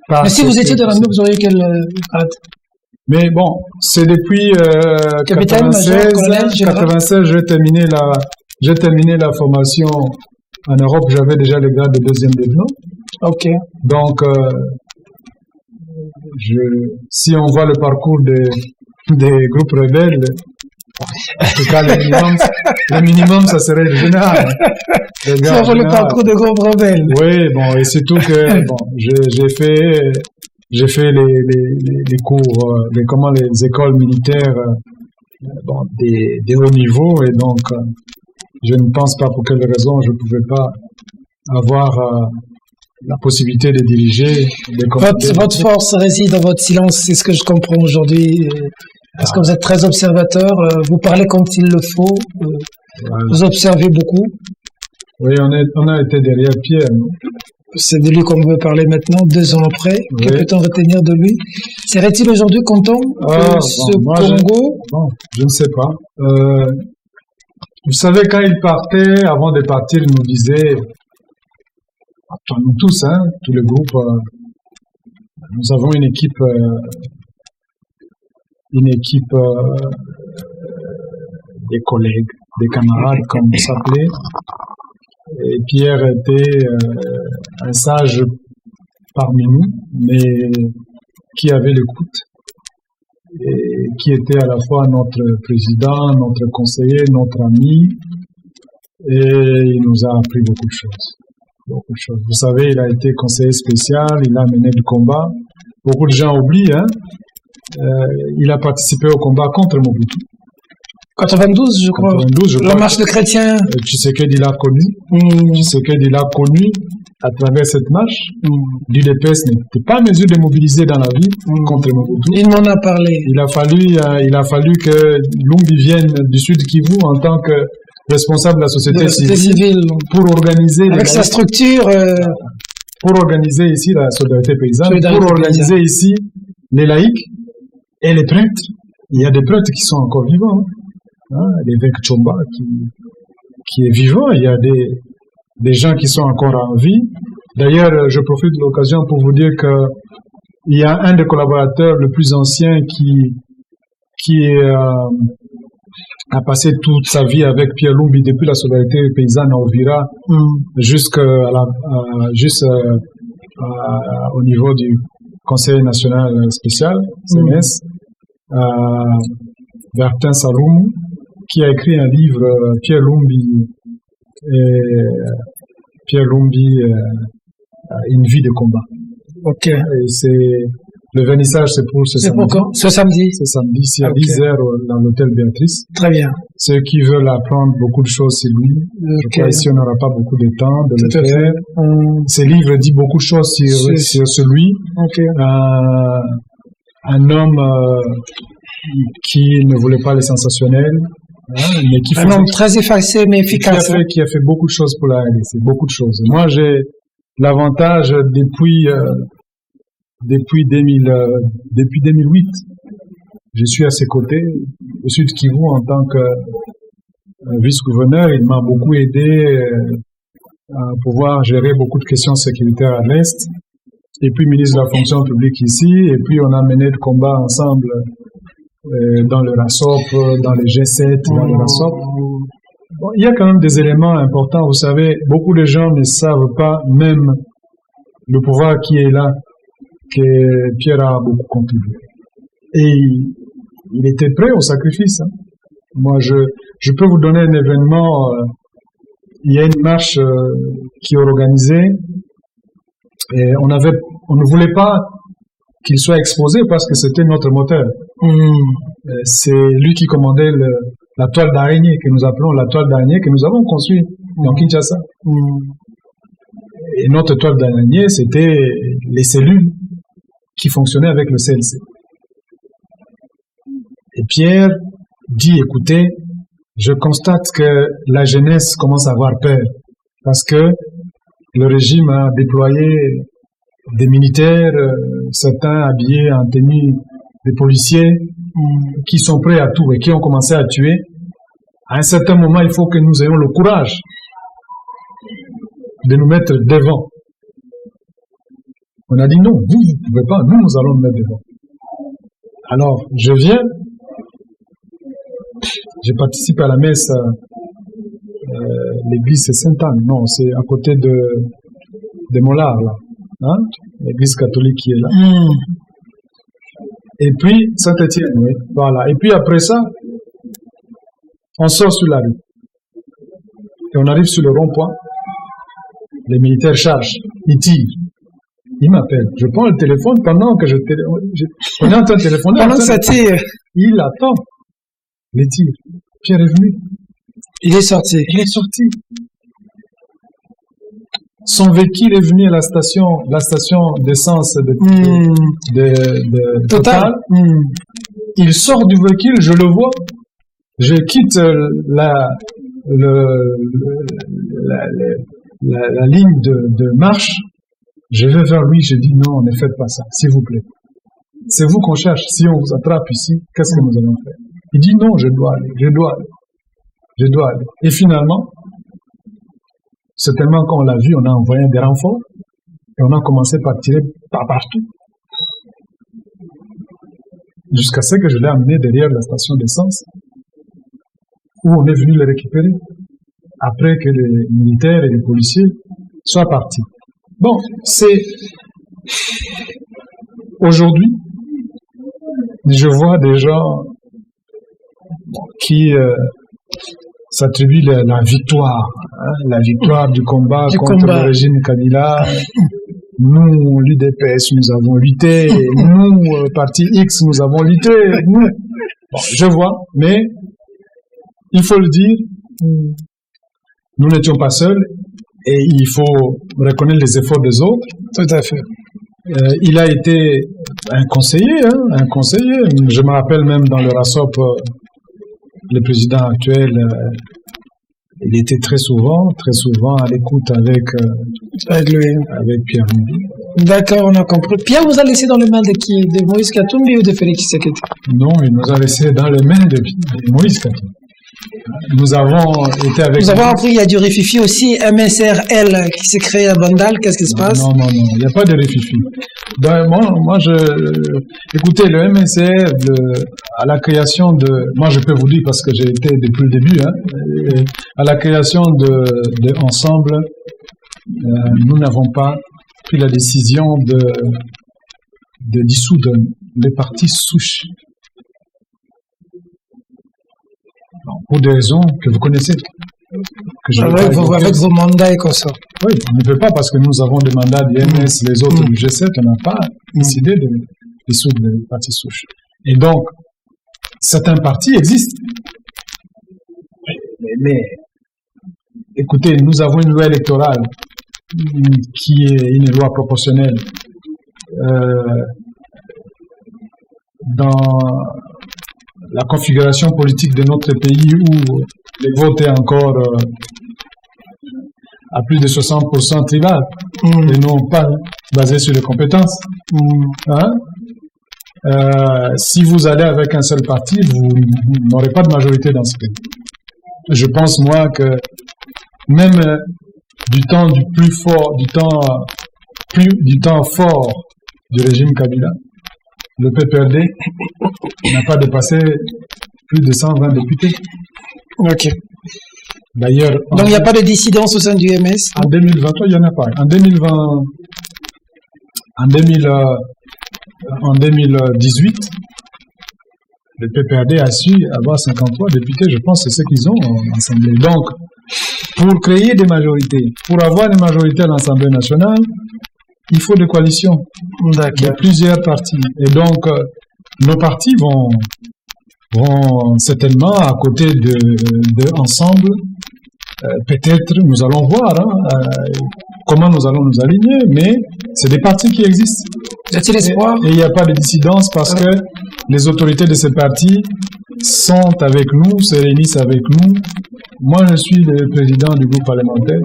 pas. Mais si vous étiez dans l'armée, vous auriez quel grade? Mais bon, c'est depuis capitaine, 96, major, colonel, 96, j'ai terminé la formation en Europe. J'avais déjà le grade de deuxième lieutenant. Ok. Donc si on voit le parcours des groupes rebelles, en tout cas, le minimum, ça serait le général. Si on voit le parcours des groupes rebelles. Oui, bon, et surtout que, bon, j'ai fait les cours, les écoles militaires, bon, des hauts niveaux, et donc, je ne pense pas pour quelle raison je ne pouvais pas avoir, la possibilité de diriger des comités. Votre force réside dans votre silence, c'est ce que je comprends aujourd'hui. Parce que vous êtes très observateur, vous parlez quand il le faut, vous observez beaucoup. Oui, on a été derrière Pierre. C'est de lui qu'on veut parler maintenant, 2 ans après. Oui. Que peut-on retenir de lui? Serait-il aujourd'hui content Congo? Je ne sais pas. Vous savez, quand il partait, avant de partir, il nous disait... Nous tous, hein, tous les groupes, nous avons une équipe des collègues, des camarades, comme on s'appelait. Et Pierre était un sage parmi nous, mais qui avait l'écoute et qui était à la fois notre président, notre conseiller, notre ami, et il nous a appris beaucoup de choses. Vous savez, il a été conseiller spécial, il a mené du combat. Beaucoup de gens oublient, hein. Il a participé au combat contre Mobutu. 92, je crois. 92, je crois. La marche de chrétiens. Tshisekedi l'a connu. Tshisekedi l'a connu à travers cette marche. L'UDPS n'était pas en mesure de mobiliser dans la vie contre Mobutu. Il m'en a parlé. Il a fallu que Lumbi vienne du Sud Kivu en tant que responsable de la société civile pour organiser avec sa structure. Pour organiser ici la solidarité paysanne, pour organiser ici les laïcs et les prêtres. Il y a des prêtres qui sont encore vivants. L'évêque Chomba qui est vivant. Il y a des gens qui sont encore en vie. D'ailleurs, je profite de l'occasion pour vous dire que il y a un des collaborateurs le plus ancien qui a passé toute sa vie avec Pierre Lumbi depuis la solidarité paysanne à Ovira au niveau du Conseil national spécial, CNS, Bertin Saloum, qui a écrit un livre, Pierre Lumbi, une vie de combat. Ok. Et le vernissage, c'est pour ce samedi. C'est pour quand? Ce samedi. Ce samedi, c'est à 10h dans l'hôtel Béatrice. Très bien. Ceux qui veulent apprendre beaucoup de choses, c'est lui. Je crois ici, on n'aura pas beaucoup de temps de le faire. Ces livres disent beaucoup de choses sur celui. Un homme qui ne voulait pas les sensationnels. Mais un homme très effacé, mais efficace. Qui a fait beaucoup de choses pour la RDC. Beaucoup de choses. Moi, j'ai l'avantage depuis 2008, je suis à ses côtés, au Sud Kivu, en tant que vice-gouverneur. Il m'a beaucoup aidé à pouvoir gérer beaucoup de questions sécuritaires à l'Est. Et puis, ministre de la fonction publique ici. Et puis, on a mené le combat ensemble dans le RASOP, dans les G7, dans le RASOP. Bon, il y a quand même des éléments importants. Vous savez, beaucoup de gens ne savent pas même le pouvoir qui est là, que Pierre a beaucoup contribué. Et il était prêt au sacrifice. Moi, je peux vous donner un événement. Il y a une marche qui est organisée. Et on ne voulait pas qu'il soit exposé parce que c'était notre moteur. C'est lui qui commandait la toile d'araignée, que nous appelons la toile d'araignée, que nous avons construite dans Kinshasa. Et notre toile d'araignée, c'était les cellules qui fonctionnaient avec le CLC. Et Pierre dit, écoutez, je constate que la jeunesse commence à avoir peur parce que le régime a déployé des militaires, certains habillés en tenue de policiers, qui sont prêts à tout et qui ont commencé à tuer. À un certain moment, il faut que nous ayons le courage de nous mettre devant. On a dit non, vous ne pouvez pas, nous allons nous mettre devant. Alors, je viens, j'ai participé à la messe, l'église c'est Sainte-Anne, non, c'est à côté de Mollard, là, hein? L'église catholique qui est là. Et puis, Saint-Étienne, oui, voilà. Et puis après ça, on sort sur la rue. Et on arrive sur le rond-point. Les militaires chargent, ils tirent. Il m'appelle. Je prends le téléphone pendant que on est en train de téléphoner. Pendant que ça tire. Il attend les tirs. Pierre est venu. Il est sorti. Il est sorti. Son véhicule est venu à la station d'essence de Total. Il sort du véhicule, je le vois. Je quitte la ligne de marche. Je vais vers lui, je dis non, ne faites pas ça, s'il vous plaît. C'est vous qu'on cherche. Si on vous attrape ici, qu'est-ce que nous allons faire? Il dit non, je dois aller. Et finalement, c'est tellement qu'on l'a vu, on a envoyé des renforts et on a commencé par tirer partout. Jusqu'à ce que je l'ai amené derrière la station d'essence où on est venu le récupérer après que les militaires et les policiers soient partis. Bon, c'est aujourd'hui, je vois des gens qui s'attribuent la victoire, la victoire du combat contre le régime Kabila. Nous, l'UDPS, nous avons lutté. Nous, parti X, nous avons lutté. Nous. Bon, je vois, mais il faut le dire, nous n'étions pas seuls et il faut reconnaître les efforts des autres. Tout à fait. Il a été un conseiller. Je me rappelle même dans le RASOP, le président actuel, il était très souvent à l'écoute avec Pierre Numbi. D'accord, on a compris. Pierre vous a laissé dans les mains de qui? De Moïse Katumbi ou de Félix Tshisekedi? Non, il nous a laissé dans les mains de Moïse Katumbi. Nous avons été avec... Nous avons appris qu'il y a du Rififi aussi, MSRL qui s'est créé à Bandal. Qu'est-ce qui se passe? Non, il n'y a pas de Rififi. Écoutez, le MSR, à la création de... Moi, je peux vous dire parce que j'ai été depuis le début, à la création de Ensemble, nous n'avons pas pris la décision de dissoudre les partis souches. Pour des raisons que vous connaissez. Avec vos mandats et comme ça. Oui, on ne peut pas parce que nous avons des mandats du MS, les autres du G7, on n'a pas décidé de dissoudre les partis souches. Et donc, certains partis existent. Mais écoutez, nous avons une loi électorale qui est une loi proportionnelle. Dans la configuration politique de notre pays où les votes est encore à plus de 60% tribal et non pas basé sur les compétences. Si vous allez avec un seul parti, vous n'aurez pas de majorité dans ce pays. Je pense, moi, que même du temps fort du régime Kabila, le PPRD n'a pas dépassé plus de 120 députés. Ok. D'ailleurs... Donc il n'y a pas de dissidence au sein du MS? En 2023, il n'y en a pas. En 2018, le PPRD a su avoir 53 députés, je pense que c'est ce qu'ils ont en Assemblée. Donc, pour créer des majorités, pour avoir des majorités à l'Assemblée nationale, il faut des coalitions de plusieurs partis. Et donc, nos partis vont certainement, à côté de Ensemble, peut-être nous allons voir comment nous allons nous aligner, mais c'est des partis qui existent. Y a-t-il espoir? Et il n'y a pas de dissidence parce que les autorités de ces partis sont avec nous, se réunissent avec nous. Moi, je suis le président du groupe parlementaire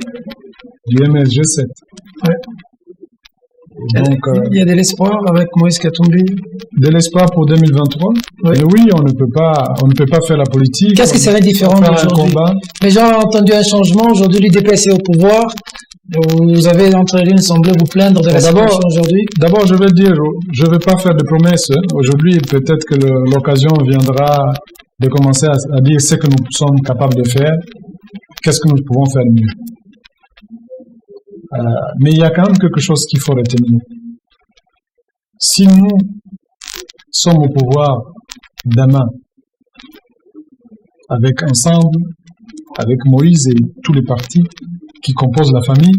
du MSG7. Ouais. Donc, il y a de l'espoir avec Moïse Katumbi. De l'espoir pour 2023. Oui. Mais oui, on ne peut pas faire la politique. Qu'est-ce qui serait différent d'aujourd'hui? Les gens ont entendu un changement. Aujourd'hui, l'UDP est au pouvoir. Vous avez entraîné une assemblée vous plaindre de la situation aujourd'hui. D'abord, je vais dire, je ne vais pas faire de promesses. Aujourd'hui, peut-être que l'occasion viendra de commencer à dire ce que nous sommes capables de faire. Qu'est-ce que nous pouvons faire mieux? Mais il y a quand même quelque chose qu'il faut retenir. Si nous sommes au pouvoir demain, avec Ensemble, avec Moïse et tous les partis qui composent la famille,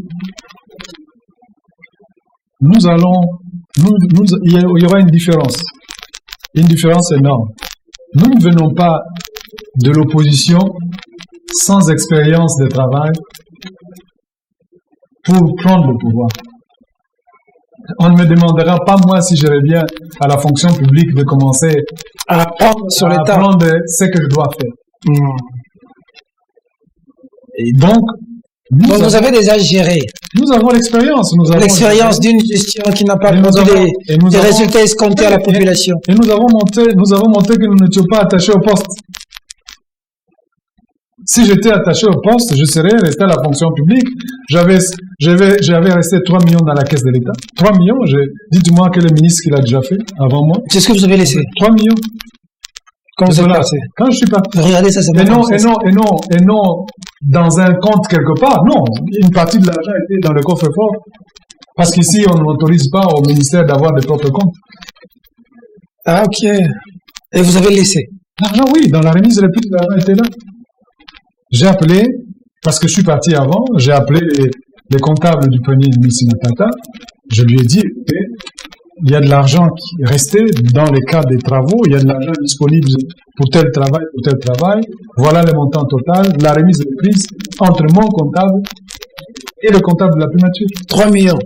il y aura une différence énorme. Nous ne venons pas de l'opposition sans expérience de travail pour prendre le pouvoir. On ne me demandera pas, moi, si je reviens à la fonction publique, de commencer à apprendre sur l'État, apprendre ce que je dois faire. Et donc, vous avez déjà géré. Nous avons l'expérience. L'expérience d'une gestion qui n'a pas produit des résultats escomptés à la population. Et nous avons montré que nous n'étions pas attachés au poste. Si j'étais attaché au poste, je serais resté à la fonction publique. J'avais resté 3 millions dans la caisse de l'État. 3 millions, dites-moi quel est le ministre qui l'a déjà fait avant moi. C'est ce que vous avez laissé. 3 millions. Quand vous êtes passé. Quand je suis parti. Regardez ça, et non, dans un compte quelque part. Non, une partie de l'argent était dans le coffre-fort. Parce qu'ici, on n'autorise pas au ministère d'avoir de propres comptes. Ah, ok. Et vous avez laissé? L'argent, oui, dans la remise de réplique, l'argent était là. J'ai appelé, parce que je suis parti avant, j'ai appelé les comptables du premier ministre Matata. Je lui ai dit, il y a de l'argent qui est resté dans les cas des travaux, il y a de l'argent disponible pour tel travail, voilà le montant total, la remise de prise entre mon comptable et le comptable de la primature. 3 millions.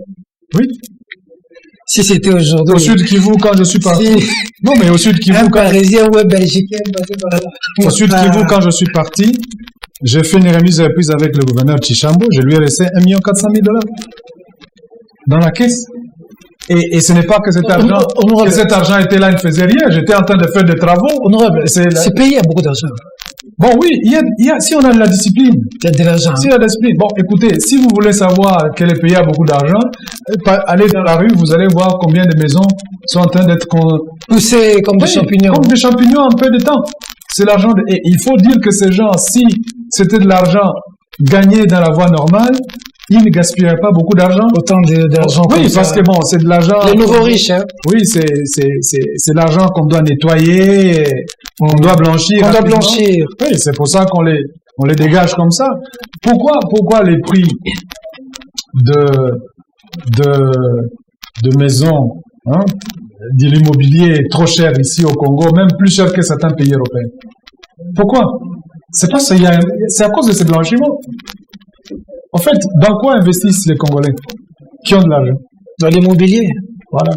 Oui. Si c'était aujourd'hui. Au Sud Kivu, quand je suis parti. Si. Non, mais au Sud Kivu. Un Parisien ou un Belgicain. Au Sud Kivu, quand je suis parti, j'ai fait une remise de prise avec le gouverneur Chichambo, je lui ai laissé $1 400 000 dans la caisse. Et ce n'est pas que cet argent était là, il ne faisait rien. J'étais en train de faire des travaux. Honorable, c'est payé à beaucoup d'argent. Bon, oui, si on a de la discipline. Il y a de l'argent. Si on a de la discipline. Bon, écoutez, si vous voulez savoir qu'elle est payée à beaucoup d'argent, allez dans la rue, vous allez voir combien de maisons sont en train d'être poussées comme des champignons. Comme des champignons en peu de temps. C'est l'argent et il faut dire que ces gens, si c'était de l'argent gagné dans la voie normale, ils ne gaspilleraient pas beaucoup d'argent. Autant d'argent. Oui, parce que bon, c'est de l'argent. Les nouveaux riches, hein. Oui, c'est l'argent qu'on doit nettoyer, qu'on doit blanchir. On doit blanchir. Oui, c'est pour ça qu'on les dégage comme ça. Pourquoi les prix de maisons, hein, de l'immobilier est trop cher ici au Congo, même plus cher que certains pays européens? Pourquoi? C'est à cause de ces blanchiments. En fait, dans quoi investissent les Congolais qui ont de l'argent? Dans l'immobilier. Voilà.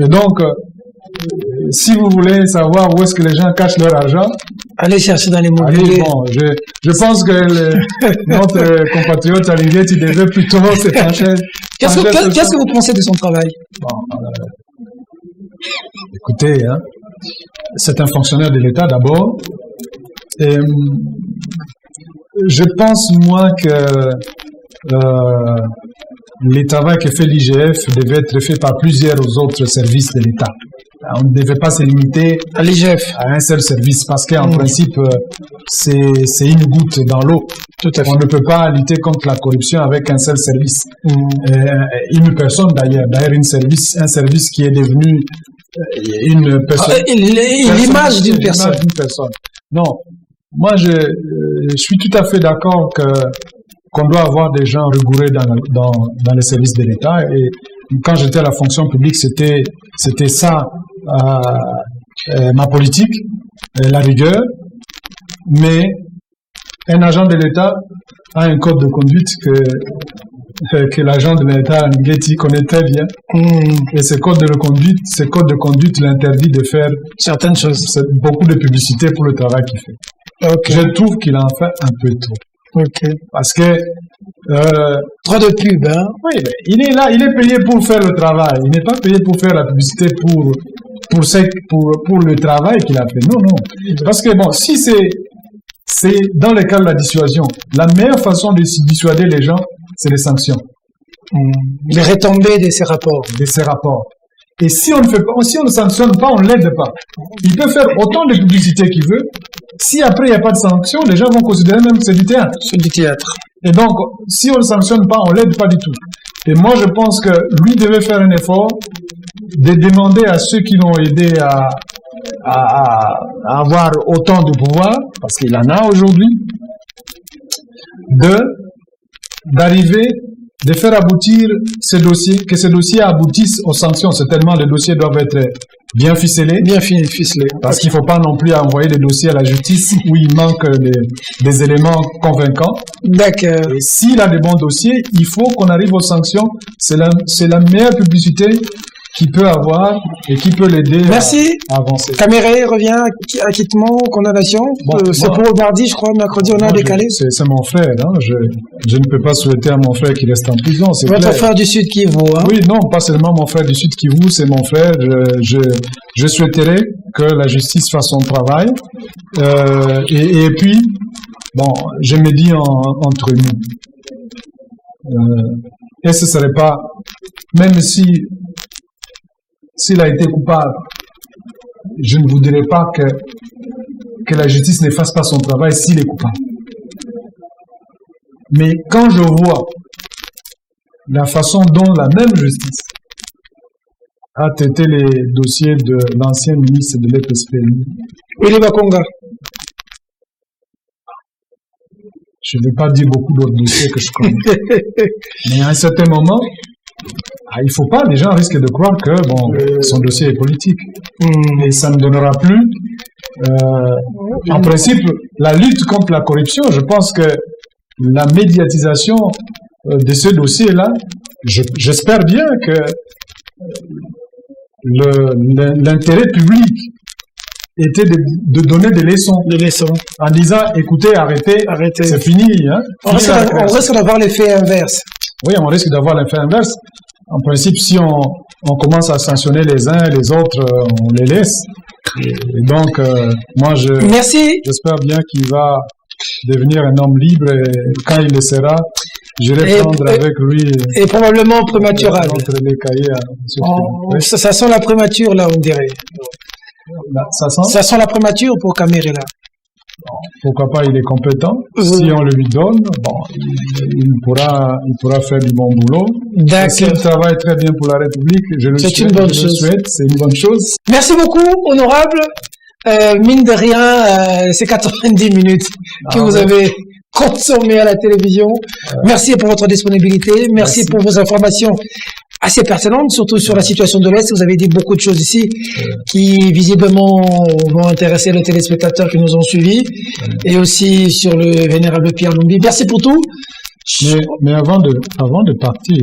Et donc, si vous voulez savoir où est-ce que les gens cachent leur argent, allez chercher dans l'immobilier. Bon, je pense que notre compatriote Olivier, tu devais plutôt se pencher. Qu'est-ce que vous pensez de son travail? Bon, écoutez, hein, c'est un fonctionnaire de l'État d'abord. Et je pense, moi, que le travail que fait l'IGF devait être fait par plusieurs autres services de l'État. On ne devait pas se limiter à l'IGF, à un seul service, parce qu'en principe, c'est une goutte dans l'eau. Tout à fait. On ne peut pas lutter contre la corruption avec un seul service. Une personne d'ailleurs, un service qui est devenu une personne. L'image d'une personne. Non. Moi, je suis tout à fait d'accord qu'on doit avoir des gens rigoureux dans les services de l'État. Et quand j'étais à la fonction publique, c'était ça ma politique, la rigueur. Mais un agent de l'État a un code de conduite que l'agent de l'État Ngeti connaît très bien. Et ce code de conduite l'interdit de faire certaines choses, beaucoup de publicité pour le travail qu'il fait. Okay. Je trouve qu'il en fait un peu trop. Okay. Parce que trop de pub, hein? Oui, mais il est là, il est payé pour faire le travail. Il n'est pas payé pour faire la publicité pour le travail qu'il a fait. Non. Parce que bon, si c'est dans le cas de la dissuasion, la meilleure façon de dissuader les gens, c'est les sanctions. Les retombées de ces rapports. Et si on ne sanctionne pas, on ne l'aide pas. Il peut faire autant de publicité qu'il veut. Si après il n'y a pas de sanction, les gens vont considérer même que c'est du théâtre. C'est du théâtre. Et donc, si on ne sanctionne pas, on ne l'aide pas du tout. Et moi, je pense que lui devait faire un effort de demander à ceux qui l'ont aidé à avoir autant de pouvoir, parce qu'il en a aujourd'hui, d'arriver, de faire aboutir ces dossiers, que ces dossiers aboutissent aux sanctions. Certainement, les dossiers doivent être bien ficelés. Bien ficelés. Parce qu'il ne faut pas non plus envoyer des dossiers à la justice où il manque des éléments convaincants. D'accord. Et s'il a des bons dossiers, il faut qu'on arrive aux sanctions. C'est la meilleure publicité qu'il peut avoir et qui peut l'aider à avancer. Caméré revient, acquittement, condamnation. C'est pour mardi, je crois, mercredi, on a décalé. C'est mon frère. Hein. Je ne peux pas souhaiter à mon frère qu'il reste en prison. Votre frère du Sud Kivu, hein? Oui, non, pas seulement mon frère du Sud Kivu, c'est mon frère. Je souhaiterais que la justice fasse son travail. Et puis, bon, je me dis entre nous, est-ce que ce serait pas, même s'il a été coupable, je ne voudrais pas que la justice ne fasse pas son travail s'il est coupable. Mais quand je vois la façon dont la même justice a traité les dossiers de l'ancien ministre de l'EPSPI, Willy Bakonga, je ne vais pas dire beaucoup d'autres dossiers que je connais, mais à un certain moment, il ne faut pas, les gens risquent de croire que son dossier est politique. Et ça ne donnera plus. En principe, la lutte contre la corruption, je pense que la médiatisation de ce dossier-là, j'espère bien que l'intérêt public était de donner des leçons. En disant, écoutez, arrêtez. C'est fini. Hein. On risque d'avoir l'effet inverse. Oui, on risque d'avoir l'effet inverse. En principe, si on commence à sanctionner les uns et les autres, on les laisse. Et donc, moi, j'espère bien qu'il va devenir un homme libre et quand il le sera, j'irai prendre avec lui. Et probablement prématurable. Les cahiers ça sent la prémature, là, on dirait. Ça sent la prémature pour Kamerela. Pourquoi pas, il est compétent. Si on le lui donne, il pourra faire du bon boulot. S'il travaille très bien pour la République, je le souhaite, c'est une bonne chose. Merci beaucoup, honorable. Mine de rien, c'est 90 minutes que vous avez consommé à la télévision. Merci pour votre disponibilité. Merci pour vos informations assez pertinentes, surtout sur la situation de l'Est. Vous avez dit beaucoup de choses ici qui visiblement vont intéresser les téléspectateurs qui nous ont suivis et aussi sur le vénérable Pierre Lumbi. Merci pour tout. Mais avant de partir,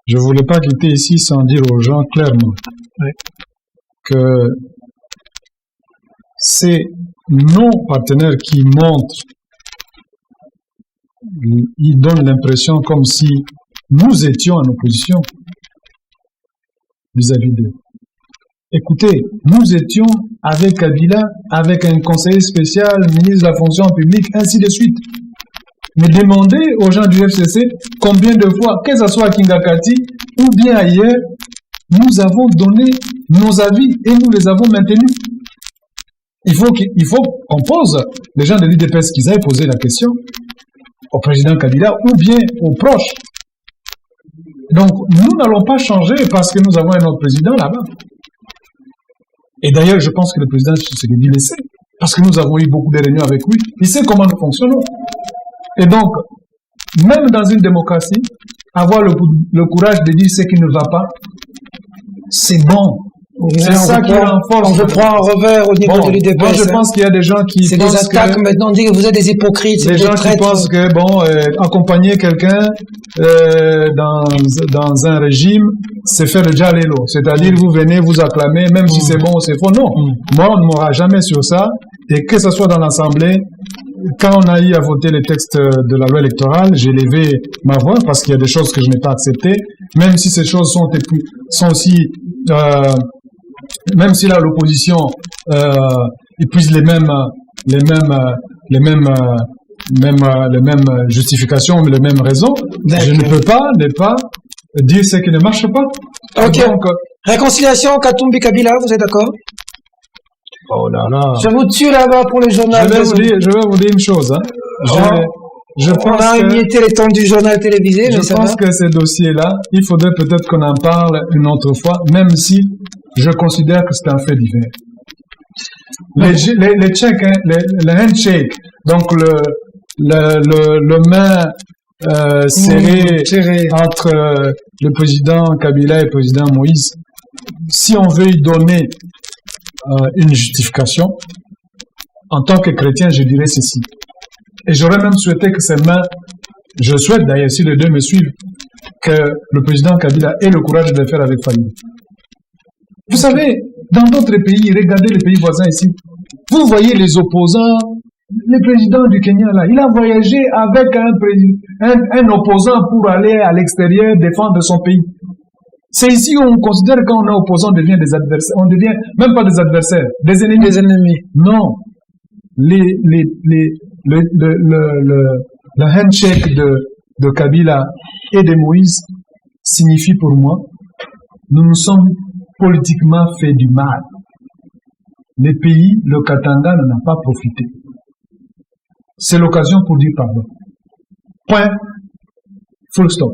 je voulais pas quitter ici sans dire aux gens clairement que ces non-partenaires qui montrent, ils donnent l'impression comme si nous étions en opposition vis-à-vis d'eux. Écoutez, nous étions avec Kabila, avec un conseiller spécial, ministre de la fonction publique, ainsi de suite. Mais demandez aux gens du FCC combien de fois, que ce soit à Kingakati ou bien ailleurs, nous avons donné nos avis et nous les avons maintenus. Il faut qu'on pose, les gens de l'UDPS qu'ils aient posé la question au président Kabila ou bien aux proches. Donc, nous n'allons pas changer parce que nous avons un autre président là-bas. Et d'ailleurs, je pense que le président Tshisekedi le sait, parce que nous avons eu beaucoup de réunions avec lui. Il sait comment nous fonctionnons. Et donc, même dans une démocratie, avoir le courage de dire ce qui ne va pas, c'est bon. C'est ça qui renforce. On veut prendre un revers au niveau de l'UDPS. Moi, je pense qu'il y a des gens qui pensent que... C'est des attaques maintenant, on dit que vous êtes des hypocrites. Des gens qui pensent que, accompagner quelqu'un dans un régime, c'est faire le jalelo. C'est-à-dire, vous venez, vous acclamez, même si c'est bon ou c'est faux. Non. Moi, on ne m'aura jamais sur ça. Et que ce soit dans l'Assemblée, quand on a eu à voter les textes de la loi électorale, j'ai levé ma voix parce qu'il y a des choses que je n'ai pas acceptées, même si ces choses sont aussi... même si là l'opposition épuise les mêmes justifications, les mêmes raisons, je ne peux pas ne pas dire ce qui ne marche pas. Ok. Donc, réconciliation Katumbi Kabila, vous êtes d'accord? Oh là là. Je vous tue là-bas pour le journal. Je vais vous dire une chose. On a imité les temps du journal télévisé. Je pense que ces dossiers-là, il faudrait peut-être qu'on en parle une autre fois, même si je considère que c'est un fait divers. Les checks, le handshake, donc le main serré entre le président Kabila et le président Moïse, si on veut y donner une justification, en tant que chrétien, je dirais ceci. Et j'aurais même souhaité que ces mains, je souhaite d'ailleurs, si les deux me suivent, que le président Kabila ait le courage de le faire avec Fayou. Vous savez, dans d'autres pays, regardez les pays voisins ici, vous voyez les opposants, le président du Kenya là, il a voyagé avec un opposant pour aller à l'extérieur défendre son pays. C'est ici où on considère que quand on est opposant, on devient des adversaires. On devient même pas des adversaires, des ennemis. Des ennemis. Non. Le handshake de Kabila et de Moïse signifie pour moi, nous nous sommes politiquement fait du mal. Les pays, le Katanga n'en a pas profité. C'est l'occasion pour dire pardon. Point. Full stop.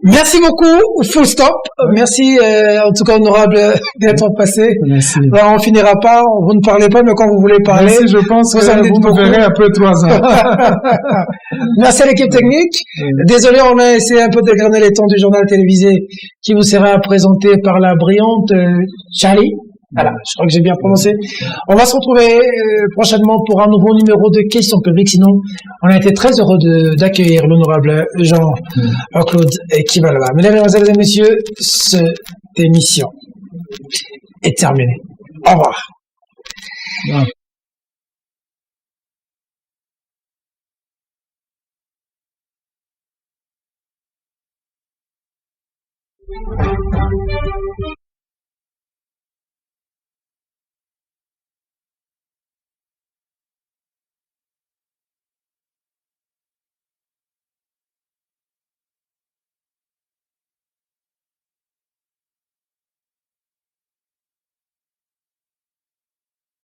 Merci beaucoup, full stop. Merci, en tout cas, honorable, d'être passé. Merci. Là, on finira pas, vous ne parlez pas, mais quand vous voulez parler. Merci, je pense que vous me verrez après 3 ans. Merci à l'équipe technique. Désolé, on a essayé un peu d'égrener les temps du journal télévisé qui vous sera présenté par la brillante Charlie. Voilà, je crois que j'ai bien prononcé. On va se retrouver prochainement pour un nouveau numéro de Questions publiques. Sinon, on a été très heureux d'accueillir l'honorable Jean-Claude Kibalaba. Mesdames, Mesdemoiselles et Messieurs, cette émission est terminée. Au revoir.